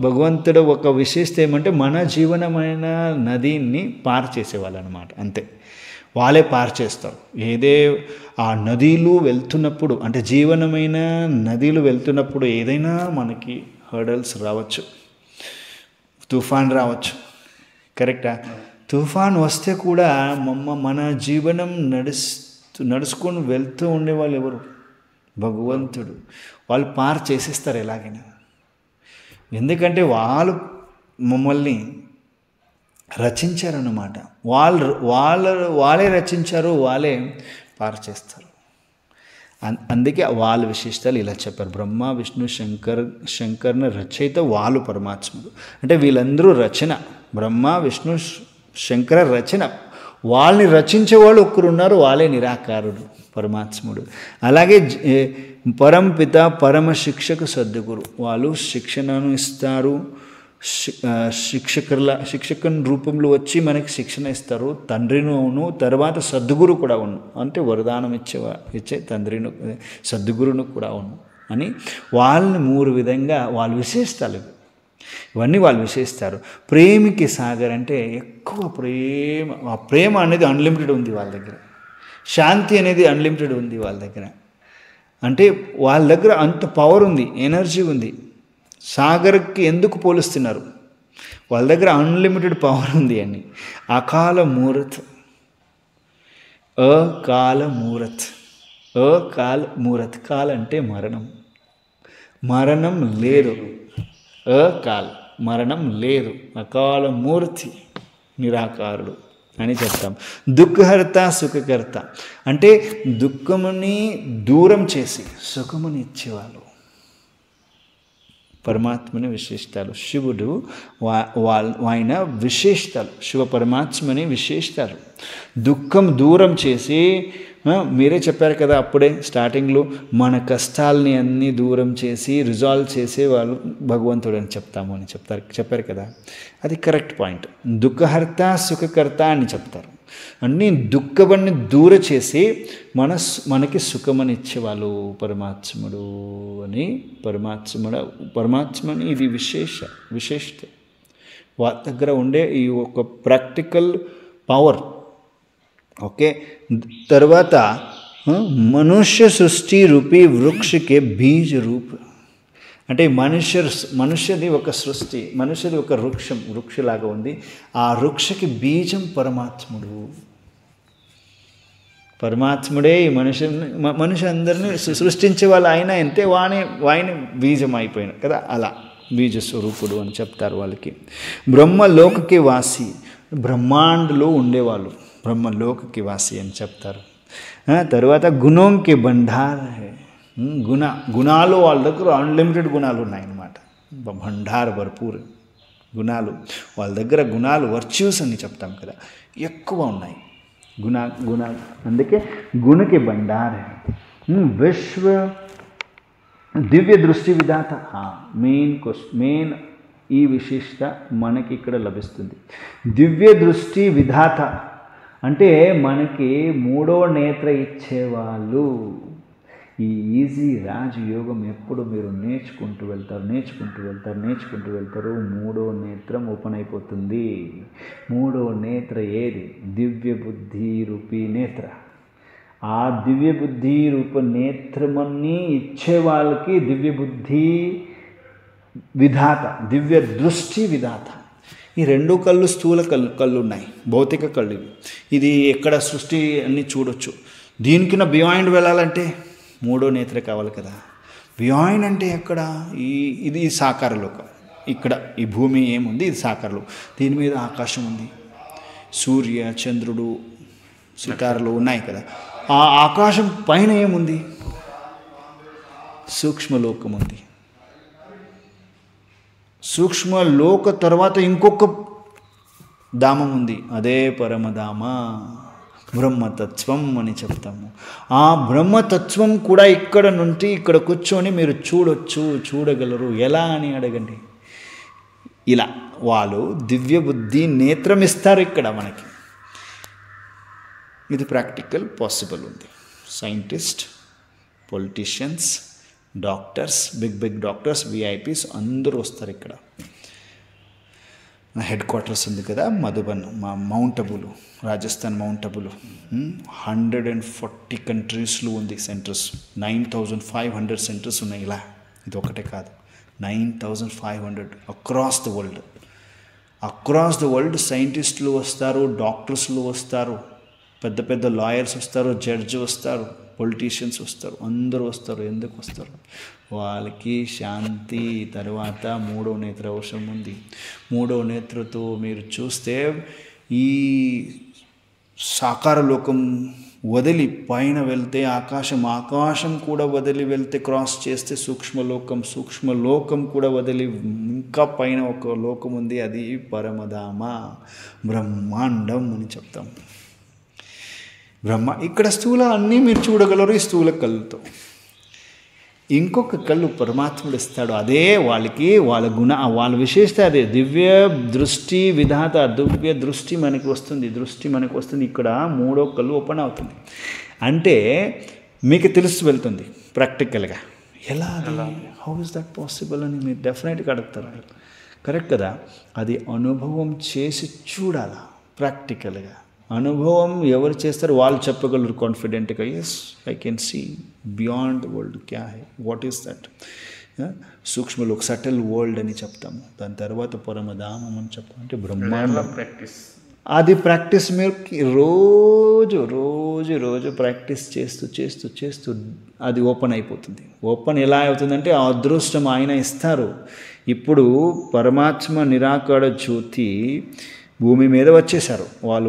భగవంతుడు ఒక విశేషత ఏమంటే మన జీవనమైన నదిని పార్ చేసేవాళ్ళు అనమాట. అంతే, వాళ్ళే పార్ చేస్తారు. ఆ నదులు వెళ్తున్నప్పుడు అంటే జీవనమైన నదులు వెళ్తున్నప్పుడు ఏదైనా మనకి హర్డల్స్ రావచ్చు, తుఫాన్ రావచ్చు. కరెక్టా? తుఫాన్ వస్తే కూడా మన జీవనం నడుచుకొని వెళ్తూ ఉండేవాళ్ళు ఎవరు? భగవంతుడు. వాళ్ళు పార్ చేసేస్తారు ఎలాగైనా. ఎందుకంటే వాళ్ళు మమ్మల్ని రచించారన్నమాట. వాళ్ళే రచించారు, వాళ్ళే పార్ చేస్తారు. అందుకే వాళ్ళ విశిష్టాలు ఇలా చెప్పారు. బ్రహ్మ విష్ణు శంకర్ని రచయిత వాళ్ళు పరమాత్ముడు. అంటే వీళ్ళందరూ రచన. బ్రహ్మ విష్ణు శంకర రచన. వాళ్ళని రచించేవాళ్ళు ఒకరున్నారు, వాళ్ళే నిరాకారుడు పరమాత్ముడు. అలాగే పరంపిత పరమ శిక్షకు సద్గురు. వాళ్ళు శిక్షణను ఇస్తారు. శిక్షకుని రూపంలో వచ్చి మనకి శిక్షణ ఇస్తారు. తండ్రిను అవును, తర్వాత సద్గురు కూడా అవును. అంటే వరదానం ఇచ్చే తండ్రిను సద్గురును కూడా అవును అని వాళ్ళని 3 విధంగా వాళ్ళ విశేషాలు ఇవన్నీ వాళ్ళు విశేషిస్తారు. ప్రేమికి సాగర్ అంటే ఎక్కువ ప్రేమ. ఆ ప్రేమ అనేది అన్లిమిటెడ్ ఉంది వాళ్ళ దగ్గర. శాంతి అనేది అన్లిమిటెడ్ ఉంది వాళ్ళ దగ్గర. అంటే వాళ్ళ దగ్గర అంత పవర్ ఉంది, ఎనర్జీ ఉంది. సాగర్కి ఎందుకు పోలుస్తున్నారు? వాళ్ళ దగ్గర అన్లిమిటెడ్ పవర్ ఉంది అని. అకాల మూరత్ కాల్ అంటే మరణం లేదు. మరణం లేదు. అకాల మూర్తి నిరాకారుడు అని చెప్తాం. దుఃఖహర్త సుఖకర్త అంటే దుఃఖముని దూరం చేసి సుఖముని ఇచ్చేవాళ్ళు పరమాత్మని విశేషితాలు. శివుడు ఆయన విశేషితాలు, శివ పరమాత్మని విశేషితాలు. దుఃఖం దూరం చేసి, మీరే చెప్పారు కదా అప్పుడే స్టార్టింగ్లో, మన కష్టాలని అన్నీ దూరం చేసి రిజాల్వ్ చేసే వాళ్ళు భగవంతుడు అని చెప్తాము అని చెప్పారు కదా. అది కరెక్ట్ పాయింట్. దుఃఖహర్త సుఖకర్త అని చెప్తారు. అన్నీ దుఃఖాన్ని దూర చేసి మనకి సుఖమని ఇచ్చేవాళ్ళు పరమాత్ముడు అని. పరమాత్మని ఇది విశేషత వాళ్ళ దగ్గర ఉండే ఈ ఒక ప్రాక్టికల్ పవర్. ఓకే, తర్వాత మనుష్య సృష్టి రూపీ వృక్షకే బీజ రూప్ అంటే మనుష్యది ఒక సృష్టి, మనుష్యది ఒక వృక్షలాగా ఉంది. ఆ వృక్షకి బీజం పరమాత్ముడు. పరమాత్ముడే ఈ మనిషి అందరినీ సృష్టించే వాళ్ళు ఆయన ఎంతే వాయిని బీజం అయిపోయిన కదా, అలా బీజ స్వరూపుడు అని చెప్తారు వాళ్ళకి. బ్రహ్మలోకకి వాసి, బ్రహ్మాండలో ఉండేవాళ్ళు బ్రహ్మలోకకి వాసి అని చెప్తారు. తర్వాత గుణంకి బండార్ హే, గుణాలు వాళ్ళ దగ్గర అన్లిమిటెడ్ గుణాలు ఉన్నాయన్నమాట. భండార్ భర్పూర్ గుణాలు వాళ్ళ దగ్గర, గుణాలు వర్చ్యూస్ అని చెప్తాం కదా, ఎక్కువ ఉన్నాయి గుణాలు. అందుకే గుణకి బండార్ హే. విశ్వ దివ్య దృష్టి విధాత, మెయిన్ ఈ విశిష్ట మనకి ఇక్కడ లభిస్తుంది. దివ్య దృష్టి విధాత అంటే మనకి మూడో నేత్ర ఇచ్చేవాళ్ళు. ఈ ఈజీ రాజయోగం ఎప్పుడు మీరు నేర్చుకుంటూ వెళ్తారు, మూడో నేత్రం ఓపెన్ అయిపోతుంది. మూడో నేత్ర ఏది? దివ్య బుద్ధి రూపీ నేత్ర. ఆ దివ్య బుద్ధి రూప నేత్రమన్నీ ఇచ్చే వాళ్ళకి దివ్య బుద్ధి విధాత, దివ్య దృష్టి విధాత. ఈ రెండు కళ్ళు స్థూల కళ్ళు ఉన్నాయి, భౌతిక కళ్ళు ఇవి. ఇది ఎక్కడ సృష్టి అన్ని చూడొచ్చు. దీనికిన బియాండ్ వెళ్ళాలంటే మూడో నేత్ర కావాలి కదా. బియాండ్ అంటే ఎక్కడ? ఇది సాకార లోకం. ఇక్కడ ఈ భూమి ఏముంది, ఇది సాకారలోకం. దీని మీద ఆకాశం ఉంది, సూర్య చంద్రుడు సితారలు ఉన్నాయి కదా. ఆ ఆకాశం పైన ఏముంది? సూక్ష్మలోకం ఉంది. సూక్ష్మలోక తర్వాత ఇంకొక ధామం ఉంది, అదే పరమధామ, బ్రహ్మతత్వం అని చెప్తాము. ఆ బ్రహ్మతత్వం కూడా ఇక్కడ నుండి ఇక్కడ కూర్చొని మీరు చూడగలరు. ఎలా అని అడగండి. ఇలా వాళ్ళు దివ్య బుద్ధి నేత్రం ఇస్తారు ఇక్కడ మనకి. ఇది ప్రాక్టికల్ పాసిబుల్ ఉంది. Scientist, politicians, doctors, big doctors, VIPs అందరూ వస్తారు ఇక్కడ. హెడ్ క్వార్టర్స్ ఉంది కదా మధుబన్, మౌంట్ అబులు, రాజస్థాన్ మౌంట్ అబులు. 140 కంట్రీస్లో ఉంది సెంటర్స్. 9,500 సెంటర్స్ ఉన్నాయి. ఇలా ఇది ఒకటే కాదు, 9,500 అక్రాస్ ద వరల్డ్ సైంటిస్టులు వస్తారు, డాక్టర్స్లు వస్తారు, పెద్ద లాయర్స్ వస్తారు, జడ్జి వస్తారు, పొలిటీషియన్స్ వస్తారు, అందరూ వస్తారు. ఎందుకు వస్తారు? వాళ్ళకి శాంతి. తర్వాత మూడో నేత్ర అవసరం ఉంది. మూడో నేత్రతో మీరు చూస్తే ఈ సాకార లోకం వదిలి పైన వెళ్తే ఆకాశం కూడా వదిలి వెళ్తే క్రాస్ చేస్తే సూక్ష్మలోకం కూడా వదిలి ఇంకా పైన ఒక లోకం ఉంది, అది పరమధామ, బ్రహ్మాండం అని చెప్తాం. ఇక్కడ స్థూల అన్నీ మీరు చూడగలరు ఈ స్థూల కళ్ళుతో. ఇంకొక కళ్ళు పరమాత్ముడు ఇస్తాడు, అదే వాళ్ళ విశేషత అదే దివ్య దృష్టి విధాత. దివ్య దృష్టి మనకి వస్తుంది. ఇక్కడ మూడో కళ్ళు ఓపెన్ అవుతుంది. అంటే మీకు తెలుసు వెళ్తుంది ప్రాక్టికల్గా. ఎలా? హౌ ఇస్ దట్ పాసిబుల్ అని మీరు డెఫినెట్గా అడుగుతారు. కరెక్ట్ కదా? అది అనుభవం చేసి చూడాలా ప్రాక్టికల్గా. అనుభవం ఎవరు చేస్తారు వాళ్ళు చెప్పగలరు కాన్ఫిడెంట్గా, yes I can see beyond the world క్యా హై, వాట్ ఈస్ దట్. సూక్ష్మలోక సటిల్ వరల్డ్ అని చెప్తాము. దాని తర్వాత పరమధామం అని చెప్తాము. అంటే బ్రహ్మాండం. అది ప్రాక్టీస్ మీరు రోజు ప్రాక్టీస్ చేస్తూ అది ఓపెన్ అయిపోతుంది. ఓపెన్ ఎలా అవుతుందంటే ఆ అదృష్టం ఆయన ఇస్తారు. ఇప్పుడు పరమాత్మ నిరాకార జ్యోతి భూమి మీద వచ్చేసారు. వాళ్ళు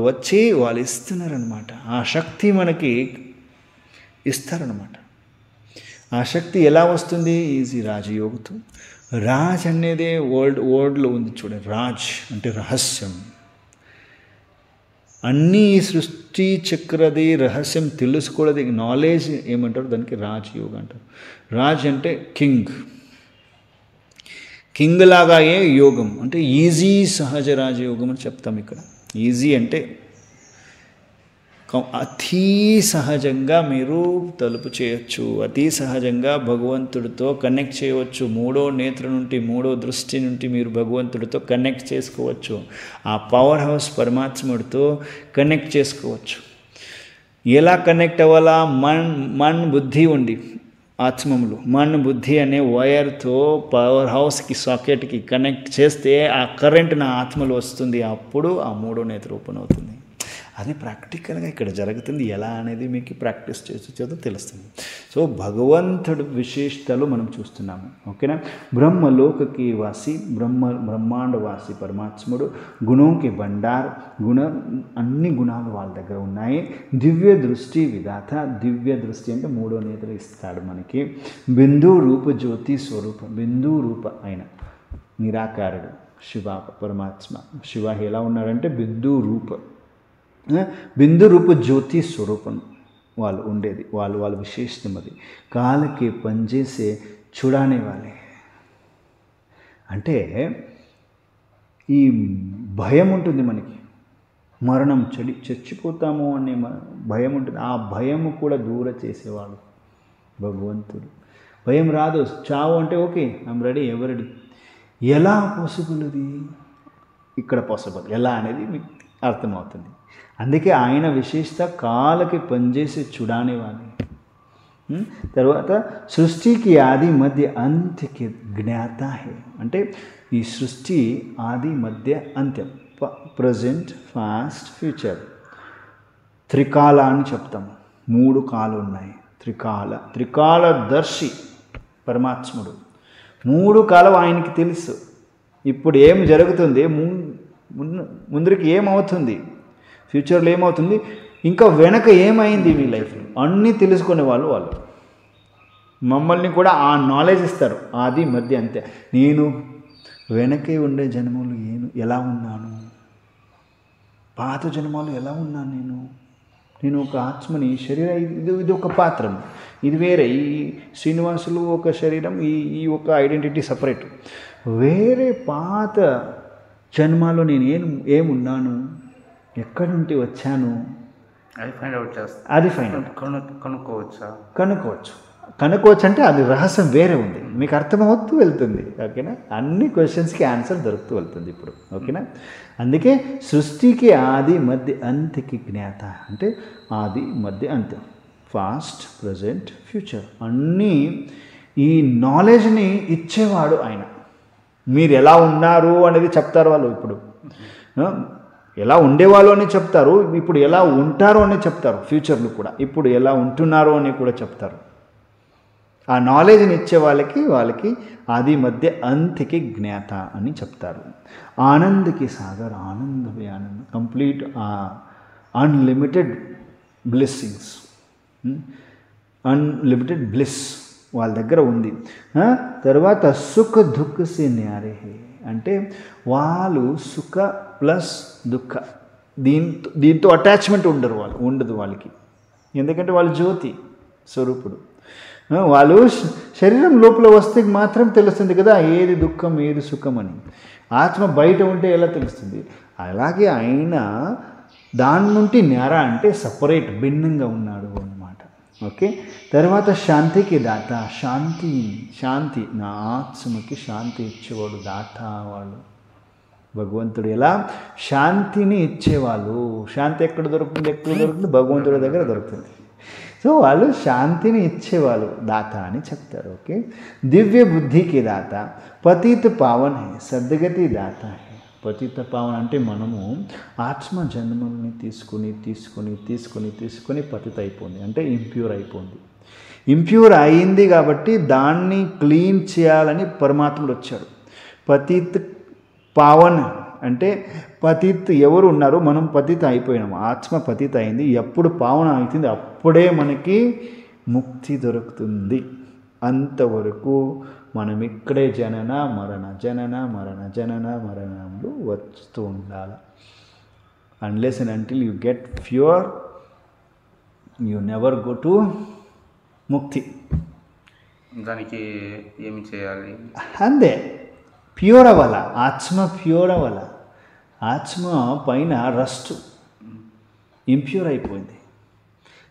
ఇస్తున్నారనమాట. ఆ శక్తి మనకి ఇస్తారనమాట. ఆ శక్తి ఎలా వస్తుంది? ఈజీ రాజయోగతో. రాజ్ అనేదే వర్డ్లో ఉంది చూడండి. రాజ్ అంటే రహస్యం. అన్నీ సృష్టి చక్రది రహస్యం తెలుసుకోవడం నాలెడ్జ్ ఏమంటారు? దానికి రాజయోగం అంటారు. రాజ్ అంటే కింగ్ లాగాయే యోగం అంటే ఈజీ సహజ రాజయోగం అని చెప్తాం ఇక్కడ. ఈజీ అంటే అతి సహజంగా మీరు తలుపు చేయొచ్చు, అతి సహజంగా భగవంతుడితో కనెక్ట్ చేయవచ్చు. మూడో నేత్ర నుండి, మూడో దృష్టి నుండి మీరు భగవంతుడితో కనెక్ట్ చేసుకోవచ్చు. ఆ పవర్ హౌస్ పరమాత్ముడితో కనెక్ట్ చేసుకోవచ్చు. ఎలా కనెక్ట్ అవ్వాలా? మన్ బుద్ధి ఉండి ఆత్మములు మన్ బుద్ధి అనే వైర్తో పవర్ హౌస్కి సాకెట్కి కనెక్ట్ చేస్తే ఆ కరెంట్ నా ఆత్మలో వస్తుంది. అప్పుడు ఆ మూడో నేత్ర ఓపెన్ అవుతుంది. అది ప్రాక్టికల్గా ఇక్కడ జరుగుతుంది. ఎలా అనేది మీకు ప్రాక్టీస్ చేసి తెలుస్తుంది. సో భగవంతుడు విశేషతలు మనం చూస్తున్నాము. ఓకేనా. బ్రహ్మలోకకి వాసి బ్రహ్మాండవాసి పరమాత్ముడు, గుణంకి బండార్, అన్ని గుణాలు వాళ్ళ దగ్గర ఉన్నాయి. దివ్య దృష్టి విధాత, దివ్య దృష్టి అంటే 3వ నేత్రం ఇస్తాడు మనకి. బిందు రూప జ్యోతి స్వరూపం, బిందు రూప అయిన నిరాకారుడు శివ పరమాత్మ. శివ ఎలా ఉన్నాడంటే బిందు రూప జ్యోతి స్వరూపం వాళ్ళు ఉండేది. వాళ్ళ విశేషం అది. కాలకి పనిచేసే చూడనే వాళ్ళే. అంటే ఈ భయం ఉంటుంది మనకి, మరణం చచ్చిపోతాము అనే భయం ఉంటుంది. ఆ భయము కూడా దూర చేసేవాడు భగవంతుడు. భయం రాదు. చావు అంటే ఓకే, ఐమ్ రెడీ, ఎవరెడీ. ఎలా పాసిబుల్ అది? ఇక్కడ పాసిబుల్. ఎలా అనేది మీకు అర్థమవుతుంది. అందుకే ఆయన విశేషత కాలకి పనిచేసి చూడనే వాళ్ళు. తర్వాత సృష్టికి ఆది మధ్య అంత్యకి జ్ఞాత హే. అంటే ఈ సృష్టి ఆది మధ్య అంత్యం, ప్రజెంట్, పాస్ట్, ఫ్యూచర్. త్రికాల అని చెప్తాము. 3 కాలు ఉన్నాయి. త్రికాలదర్శి పరమాత్ముడు. 3 కాలం ఆయనకి తెలుసు. ఇప్పుడు ఏం జరుగుతుంది, ముందరికి ఏమవుతుంది, ఫ్యూచర్లో ఏమవుతుంది, ఇంకా వెనక ఏమైంది మీ లైఫ్లో అన్నీ తెలుసుకునే వాళ్ళు. మమ్మల్ని కూడా ఆ నాలెడ్జ్ ఇస్తారు. ఆది మధ్య అంతే. నేను వెనకే ఉండే జన్మలు ఎలా ఉన్నాను, పాత జన్మలు ఎలా ఉన్నాను, నేను ఒక ఆత్మని. శరీరం ఇది ఒక పాత్రం, ఇది వేరే. ఈ శ్రీనివాసులు ఒక శరీరం, ఈ ఒక ఐడెంటిటీ సపరేట్. వేరే పాత జన్మలో నేను ఏమున్నాను, ఎక్కడి నుండి వచ్చాను, అది ఫైండ్ అవుట్ కనుక్కోవచ్చు. అంటే అది రహస్యం వేరే ఉంది, మీకు అర్థమవుతూ వెళ్తుంది. ఓకేనా. అన్ని క్వశ్చన్స్కి ఆన్సర్ దొరుకుతూ వెళ్తుంది ఇప్పుడు. ఓకేనా. అందుకే సృష్టికి ఆది మధ్య అంత్యకి జ్ఞాత. అంటే ఆది మధ్య అంత్యం, పాస్ట్, ప్రజెంట్, ఫ్యూచర్ అన్నీ ఈ నాలెడ్జ్ని ఇచ్చేవాడు ఆయన. మీరు ఎలా ఉన్నారు అనేది చెప్తారు వాళ్ళు. ఇప్పుడు ఎలా ఉండేవాళ్ళు అని చెప్తారు, ఇప్పుడు ఎలా ఉంటారు అని చెప్తారు. ఫ్యూచర్లో కూడా ఇప్పుడు ఎలా ఉంటున్నారు అని కూడా చెప్తారు. ఆ నాలెడ్జ్ని ఇచ్చే వాళ్ళకి ఆది మధ్య అంత్యకి జ్ఞాత అని చెప్తారు. ఆనందకి సాగర్, ఆనందమే ఆనందం, complete unlimited blessings, unlimited bless వాళ్ళ దగ్గర ఉంది. తర్వాత సుఖ దుఃఖ సే న్యారే హే. అంటే వాళ్ళు సుఖ ప్లస్ దుఃఖ, దీంతో అటాచ్మెంట్ ఉండదు వాళ్ళకి. ఎందుకంటే వాళ్ళు జ్యోతి స్వరూపుడు. వాళ్ళు శరీరం లోపల వస్తే మాత్రం తెలుస్తుంది కదా ఏది దుఃఖం ఏది సుఖం అని. ఆత్మ బయట ఉంటే ఎలా తెలుస్తుంది? అలాగే ఆయన దాని నుండి న్యార అంటే సపరేట్, భిన్నంగా ఉన్నాడు అన్నమాట. ఓకే. తర్వాత శాంతికి దాత, శాంతి నా ఆత్మకి శాంతి ఇచ్చేవాడు దాత వాళ్ళు భగవంతుడు. ఎలా శాంతిని ఇచ్చేవాళ్ళు. శాంతి ఎక్కడ దొరుకుతుంది? భగవంతుడి దగ్గర దొరుకుతుంది. సో వాళ్ళు శాంతిని ఇచ్చేవాళ్ళు దాత అని చెప్తారు. ఓకే. దివ్య బుద్ధికి దాత, పతిత పావన్ హే, సద్గతి దాత హే. పతిత పావన్ అంటే మనము ఆత్మ జన్మల్ని తీసుకొని పతిత అయిపోయింది, అంటే ఇంప్యూర్ అయిపోయింది. ఇంప్యూర్ అయింది కాబట్టి దాన్ని క్లీన్ చేయాలని పరమాత్ముడు వచ్చాడు. పతిత్ పావన్ అంటే పతిత్ ఎవరు ఉన్నారు, మనం పతిత అయిపోయినాము, ఆత్మ పతిత అయింది. ఎప్పుడు పావన అవుతుంది అప్పుడే మనకి ముక్తి దొరుకుతుంది. అంతవరకు మనం ఇక్కడే మరణములు వస్తూ ఉండాలి. Unless and until you get pure you never go to ముక్తి. దానికి ఏమి చేయాలి? అంతే, ప్యూర్ అవ్వాల, ఆత్మ ప్యూర్ అవ్వాల. ఆత్మ పైన రస్ట్ ఇంప్యూర్ అయిపోయింది.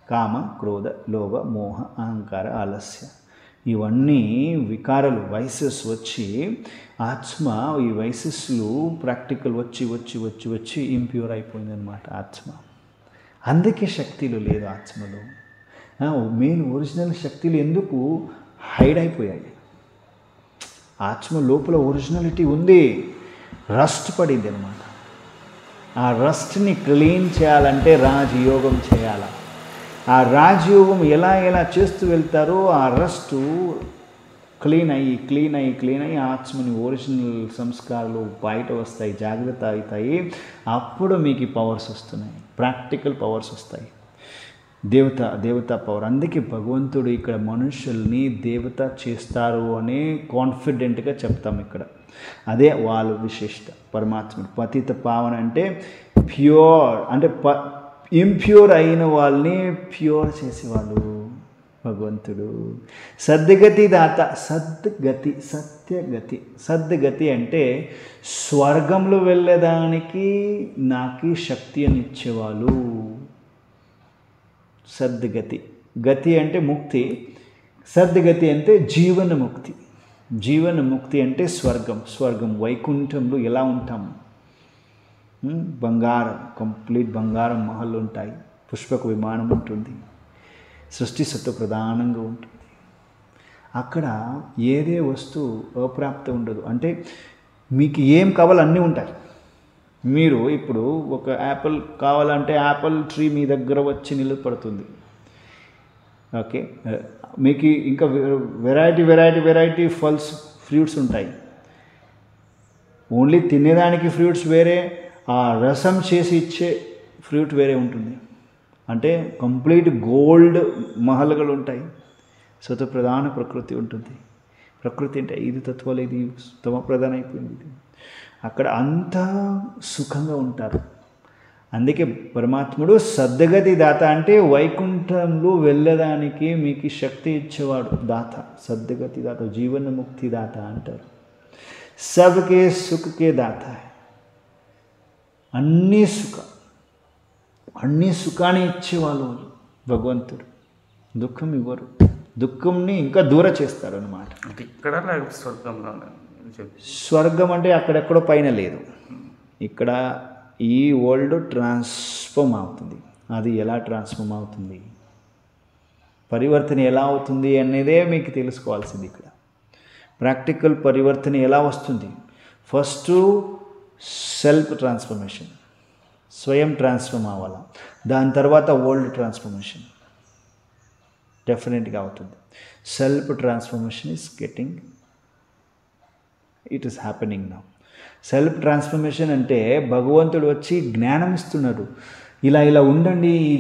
కామ, క్రోధ, లోభ, మోహ, అహంకార, ఆలస్య ఇవన్నీ వికారాలు, వైసెస్ వచ్చి ఆత్మ ఈ వైసెస్లు ప్రాక్టికల్ వచ్చి ఇంప్యూర్ అయిపోయింది అన్నమాట ఆత్మ. అందుకే శక్తులు లేదు ఆత్మలో. మెయిన్ ఒరిజినల్ శక్తులు ఎందుకు హైడ్ అయిపోయాయి? ఆత్మ లోపల ఒరిజినాలిటీ ఉంది, రస్ట్ పడింది అనమాట. ఆ రస్ట్ని క్లీన్ చేయాలంటే రాజయోగం చేయాలి. ఆ రాజయోగం ఎలా ఎలా చేస్తూ వెళ్తారో ఆ రస్ట్ క్లీన్ అయ్యి ఆత్మని ఒరిజినల్ సంస్కారాలు బయట వస్తాయి, జాగ్రత్త అవుతాయి. అప్పుడు మీకు ఈ పవర్స్ వస్తున్నాయి, ప్రాక్టికల్ పవర్స్ వస్తాయి, దేవత పవర్. అందుకే భగవంతుడు ఇక్కడ మనుషుల్ని దేవత చేస్తారు అని కాన్ఫిడెంట్గా చెప్తాం ఇక్కడ. అదే వాళ్ళ విశిష్ట. పరమాత్ముడు పతిత పావన అంటే ప్యూర్, అంటే ఇంప్యూర్ అయిన వాళ్ళని ప్యూర్ చేసేవాళ్ళు భగవంతుడు. సద్గతి దాత, సద్గతి అంటే స్వర్గంలో వెళ్ళడానికి నాకు శక్తి అని ఇచ్చేవాళ్ళు. గతి అంటే ముక్తి, సద్గతి అంటే జీవన ముక్తి అంటే స్వర్గం వైకుంఠంలో ఎలా ఉంటాము, బంగారం, కంప్లీట్ బంగారం మహల్ ఉంటాయి, పుష్పక విమానం ఉంటుంది, సృష్టి సత్వ ప్రధానంగా ఉంటుంది. అక్కడ ఏదే వస్తువు అప్రాప్తి ఉండదు. అంటే మీకు ఏం కావాలో అన్నీ ఉంటాయి. మీరు ఇప్పుడు ఒక యాపిల్ కావాలంటే యాపిల్ ట్రీ మీ దగ్గర వచ్చి నిలబడుతుంది. ఓకే, మీకు ఇంకా వెరైటీ ఫ్రూట్స్ ఉంటాయి. ఓన్లీ తినేదానికి ఫ్రూట్స్ వేరే, ఆ రసం చేసి ఇచ్చే ఫ్రూట్ వేరే ఉంటుంది. అంటే కంప్లీట్ గోల్డ్ మహల్ಗಳು ఉంటాయి. ప్రధాన ప్రకృతి ఉంటుంది. ప్రకృతి అంటే 5 తత్వాలు, ఇది తమ ప్రధాన అయిపోయింది. ఇది అక్కడ అంతా సుఖంగా ఉంటారు. అందుకే పరమాత్ముడు సద్గతి దాత అంటే వైకుంఠంలో వెళ్ళడానికి మీకు శక్తి ఇచ్చేవాడు దాత, సద్గతి దాత, జీవన ముక్తి దాత అంటారు. సబ్కే సుఖకే దాత, అన్ని సుఖాన్ని ఇచ్చేవాళ్ళు భగవంతుడు. దుఃఖం ఇవ్వరు, దుఃఖంని ఇంకా దూరం చేస్తారు అన్నమాట. ఇక్కడ స్వర్గం అంటే అక్కడెక్కడో పైన లేదు, ఇక్కడ ఈ వరల్డ్ ట్రాన్స్ఫార్మ్ అవుతుంది. అది ఎలా ట్రాన్స్ఫార్మ్ అవుతుంది, పరివర్తన ఎలా అవుతుంది అనేదే మీకు తెలుసుకోవాల్సింది. ఇక్కడ ప్రాక్టికల్ పరివర్తన ఎలా వస్తుంది? ఫస్ట్ సెల్ఫ్ ట్రాన్స్ఫర్మేషన్, స్వయం ట్రాన్స్ఫార్మ్ అవ్వాలి. దాని తర్వాత వరల్డ్ ట్రాన్స్ఫర్మేషన్ డెఫినెట్గా అవుతుంది. Self transformation it is happening now. Self transformation అంటే భగవంతుడు వచ్చి జ్ఞానం ఇస్తున్నారు. ఇలా ఉండండి, ఈ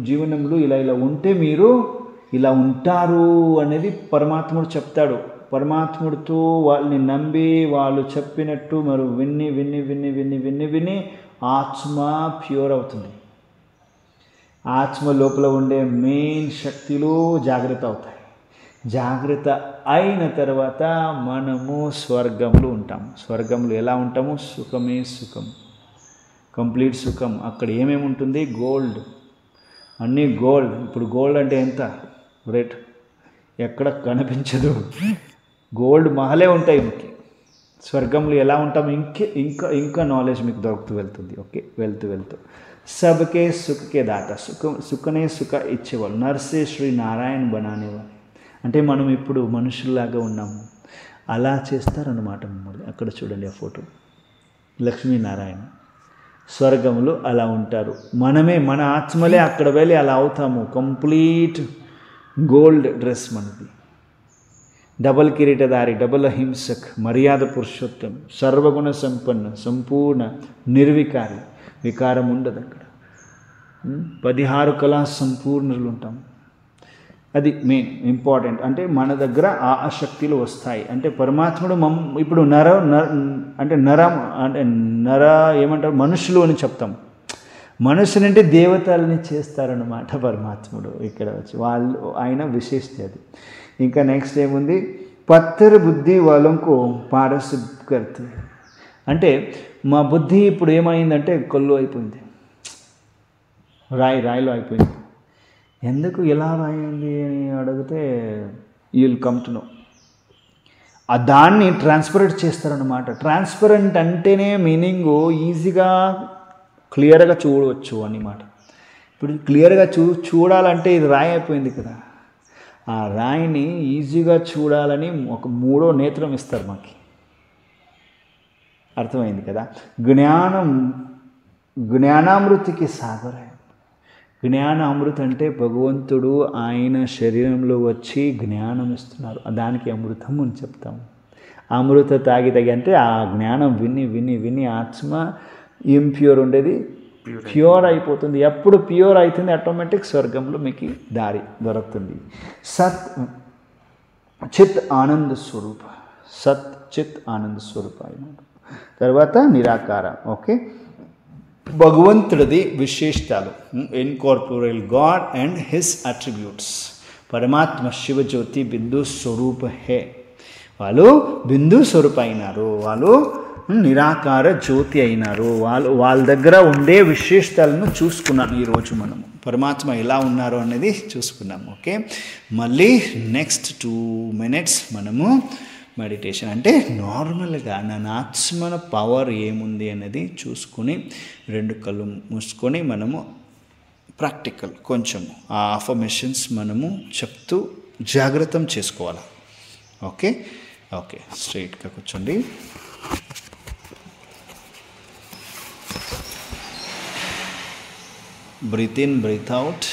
జీవనంలో ఇలా ఉంటే మీరు ఇలా ఉంటారు అనేది పరమాత్ముడు చెప్తాడు. పరమాత్ముడితో వాళ్ళని నమ్మి వాళ్ళు చెప్పినట్టు మరి విని ఆత్మ ప్యూర్ అవుతుంది. ఆత్మ లోపల ఉండే మెయిన్ శక్తులు జాగ్రత్త అవుతాయి. జాగ్రత్త అయిన తర్వాత మనము స్వర్గంలో ఉంటాము. స్వర్గంలో ఎలా ఉంటాము? సుఖమే సుఖం, కంప్లీట్ సుఖం. అక్కడ ఏమేమి ఉంటుంది? గోల్డ్, అన్నీ గోల్డ్. ఇప్పుడు గోల్డ్ అంటే ఎంత రేట్? ఎక్కడ కనిపించదు. గోల్డ్ మహలే ఉంటాయి మీకు. స్వర్గంలో ఎలా ఉంటాము ఇంకా నాలెడ్జ్ మీకు దొరుకుతూ వెళ్తుంది. ఓకే, వెళ్తూ సబ్కే సుఖకే దాత, సుఖనే సుఖ ఇచ్చేవాళ్ళు. నర్సే శ్రీ నారాయణ బనానేవాళ్ళు. అంటే మనం ఇప్పుడు మనుషుల్లాగా ఉన్నాము, అలా చేస్తారన్నమాట మమ్మల్ని. అక్కడ చూడండి ఆ ఫోటో, లక్ష్మీనారాయణ స్వర్గంలో అలా ఉంటారు. మన ఆత్మలే అక్కడ వెళ్ళి అలా అవుతాము. కంప్లీట్ గోల్డ్ డ్రెస్ మనది, డబల్ కిరీటధారి, డబల్ అహింసక్, మర్యాద పురుషోత్తం, సర్వగుణ సంపన్న, సంపూర్ణ నిర్వికారి, వికారం ఉండదు అక్కడ. 16 కళా సంపూర్ణులు ఉంటాం. అది మెయిన్ ఇంపార్టెంట్. అంటే మన దగ్గర ఆ శక్తులు వస్తాయి. అంటే పరమాత్ముడు ఇప్పుడు నర ఏమంటారు, మనుషులు అని చెప్తాం. మనుషులంటే దేవతల్ని చేస్తారన్నమాట పరమాత్ముడు ఇక్కడ వచ్చి. ఆయన విశేషత అది. ఇంకా నెక్స్ట్ ఏముంది? పత్తర్ బుద్ధి వాళ్ళకు పారస్ కర్త. అంటే మా బుద్ధి ఇప్పుడు ఏమైందంటే కళ్ళు అయిపోయింది, రాయిలో అయిపోయింది. ఎందుకు ఎలా రాయింది అని అడిగితే వీళ్ళు కమ్ టు నో. దాన్ని ట్రాన్స్పరెంట్ చేస్తారన్నమాట. ట్రాన్స్పరెంట్ అంటేనే మీనింగు ఈజీగా క్లియర్గా చూడవచ్చు అన్నమాట. ఇప్పుడు క్లియర్గా చూడాలంటే ఇది రాయి అయిపోయింది కదా, ఆ రాయిని ఈజీగా చూడాలని ఒక 3వ నేత్రం ఇస్తారు మాకు. అర్థమైంది కదా? జ్ఞానం జ్ఞానామృతికి సాగర్ హై. జ్ఞాన అమృత అంటే భగవంతుడు ఆయన శరీరంలో వచ్చి జ్ఞానం ఇస్తున్నారు, దానికి అమృతం అని చెప్తాము. అమృత తాగి అంటే ఆ జ్ఞానం విని విని విని ఆత్మ ఇంప్యూర్ ఉండేది ప్యూర్ అయిపోతుంది. ఎప్పుడు ప్యూర్ అవుతుంది ఆటోమేటిక్ స్వర్గంలో మీకు దారి దొరుకుతుంది. సత్ చిత్ ఆనంద స్వరూప, సత్ చిత్ ఆనంద స్వరూప అయినాడు. తర్వాత నిరాకార. ఓకే, భగవంతుడిది విశేషాలు, ఇన్కార్పోరల్ గాడ్ అండ్ హిస్ అట్రిబ్యూట్స్. పరమాత్మ శివజ్యోతి బిందు స్వరూప హే. వాళ్ళు బిందు స్వరూప అయినారు, వాళ్ళు నిరాకార జ్యోతి అయినారు. వాళ్ళ దగ్గర ఉండే విశేషాలను చూసుకున్నాను ఈరోజు మనము. పరమాత్మ ఎలా ఉన్నారు అనేది చూసుకున్నాము. ఓకే, మళ్ళీ నెక్స్ట్ 2 minutes మనము మెడిటేషన్ అంటే నార్మల్గా నా ఆత్మన పవర్ ఏముంది అనేది చూసుకుని 2 కళ్ళు మూసుకొని మనము ప్రాక్టికల్ కొంచెం ఆ అఫర్మేషన్స్ మనము చెప్తూ జాగ్రత్తం చేసుకోవాలి. ఓకే ఓకే, స్ట్రైట్గా కూర్చోండి. Breathe in, breathe out,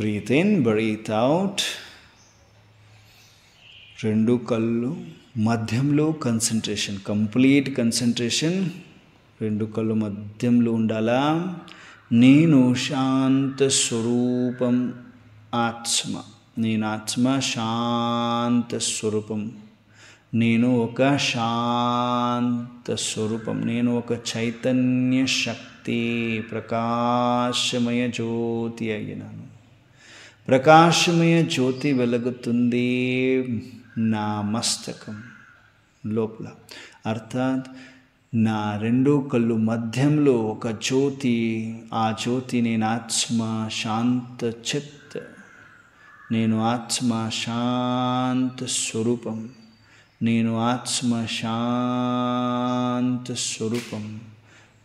breathe in, breathe out. 2 కళ్ళు మధ్యంలో కన్సంట్రేషన్, కంప్లీట్ కన్సంట్రేషన్ 2 కళ్ళు మధ్యంలో ఉండాలా. నేను శాంత స్వరూపం ఆత్మ, నేను ఆత్మ శాంత స్వరూపం, నేను ఒక శాంత స్వరూపం, నేను ఒక చైతన్య శక్తి ప్రకాశమయ జ్యోతి అయినాను. ప్రకాశమయ జ్యోతి వెలుగుతుంది నా మస్తకం లోపల, అర్థాత్ నా 2 కళ్ళు మధ్యంలో ఒక జ్యోతి. ఆ జ్యోతి నేను ఆత్మ శాంత చిత్, నేను ఆత్మ శాంత స్వరూపం, నేను ఆత్మ శాంత స్వరూపం,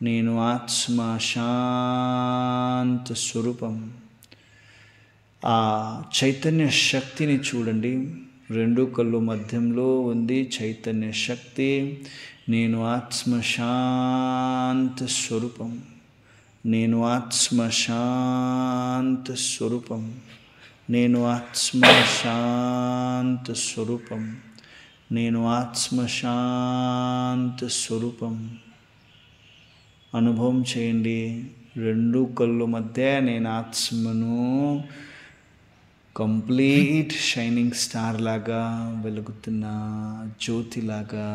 నేను ఆత్మ శాంత స్వరూపం. ఆ చైతన్య శక్తిని చూడండి, 2 కళ్ళు మధ్యంలో ఉంది చైతన్య శక్తి. నేను ఆత్మ శాంత స్వరూపం, నేను ఆత్మ శాంత స్వరూపం, నేను ఆత్మ శాంత స్వరూపం, నేను ఆత్మ శాంత స్వరూపం. అనుభవం చేయండి, 2 కళ్ళు మధ్య నేను ఆత్మను కంప్లీట్ షైనింగ్ స్టార్ లాగా వెలుగుతున్న జ్యోతిలాగా.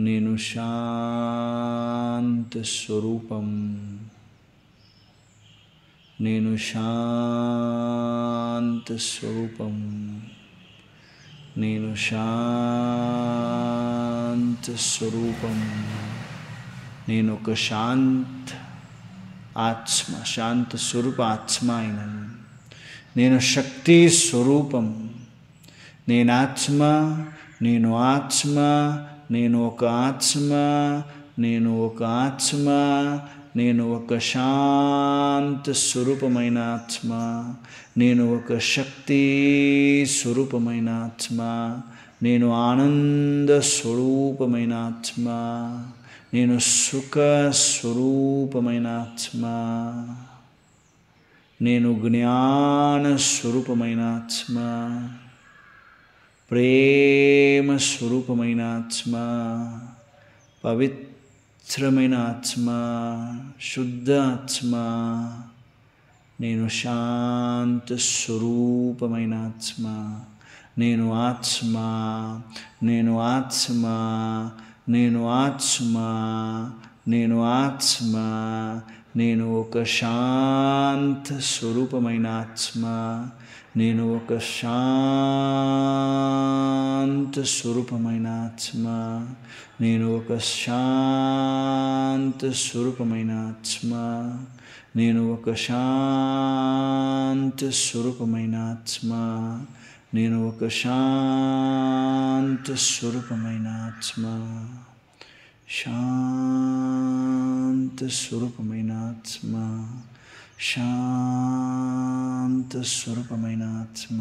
నేను శాంత స్వరూపం, నేను శాంత స్వరూపం, నేను శాంత స్వరూపం, నేను ఒక శాంత ఆత్మ, శాంత స్వరూప ఆత్మ అయినను. నేను శక్తి స్వరూపం, నేను ఆత్మ, నేను ఆత్మ, నేను ఒక ఆత్మ, నేను ఒక ఆత్మ, నేను ఒక శాంత స్వరూపమైన ఆత్మ, నేను ఒక శక్తి స్వరూపమైన ఆత్మ, నేను ఆనంద స్వరూపమైన ఆత్మ, నేను సుఖ స్వరూపమైన ఆత్మ, నేను జ్ఞాన స్వరూపమైన ఆత్మ, ప్రేమ స్వరూపమైన ఆత్మ, పవిత్రమైన ఆత్మ, శుద్ధ ఆత్మ, నేను శాంత స్వరూపమైన ఆత్మ, నేను ఆత్మ, నేను ఆత్మ, నేను ఆత్మ, నేను ఆత్మ, నేను ఒక శాంత స్వరూపమైన ఆత్మ, నేను ఒక శాంత స్వరూపమైన ఆత్మ, నేను ఒక శాంత స్వరూపమైన ఆత్మ, నేను ఒక శాంత స్వరూపమైన ఆత్మ, నేను ఒక శాంత స్వరూపమైన ఆత్మ, శాంత స్వరూపమైన ఆత్మ, శాంత స్వరూపమైన ఆత్మ,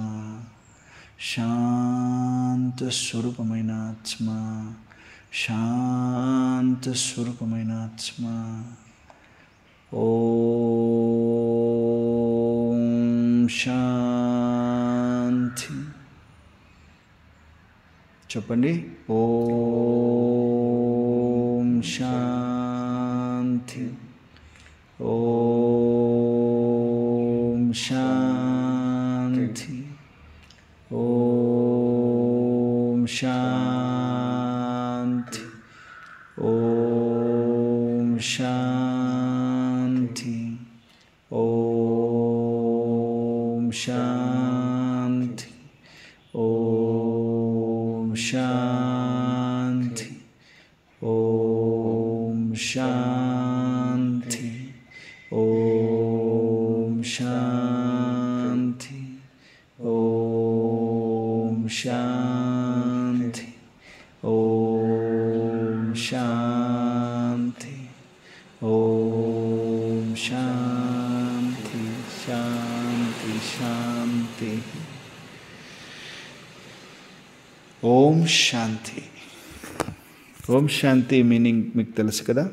శాంత స్వరూపమైన ఆత్మ, శాంత స్వరూపమైన ఆత్మ. ఓం శాంతి. చెప్పండి. ఓం శాంతి. ఓం శాంతి. ఓం శాంతి. ఓం శాంతి. ఓం శాంతి. ఓం శాంతి. ఓం శాంతి. ఓం శాంతి. ఓం శాంతి. ఓం శాంతి. ఓం శాంతి. శాంతి శాంతి. ఓం శాంతి. ఓం శాంతి మీనింగ్ మీకు తెలుసు కదా.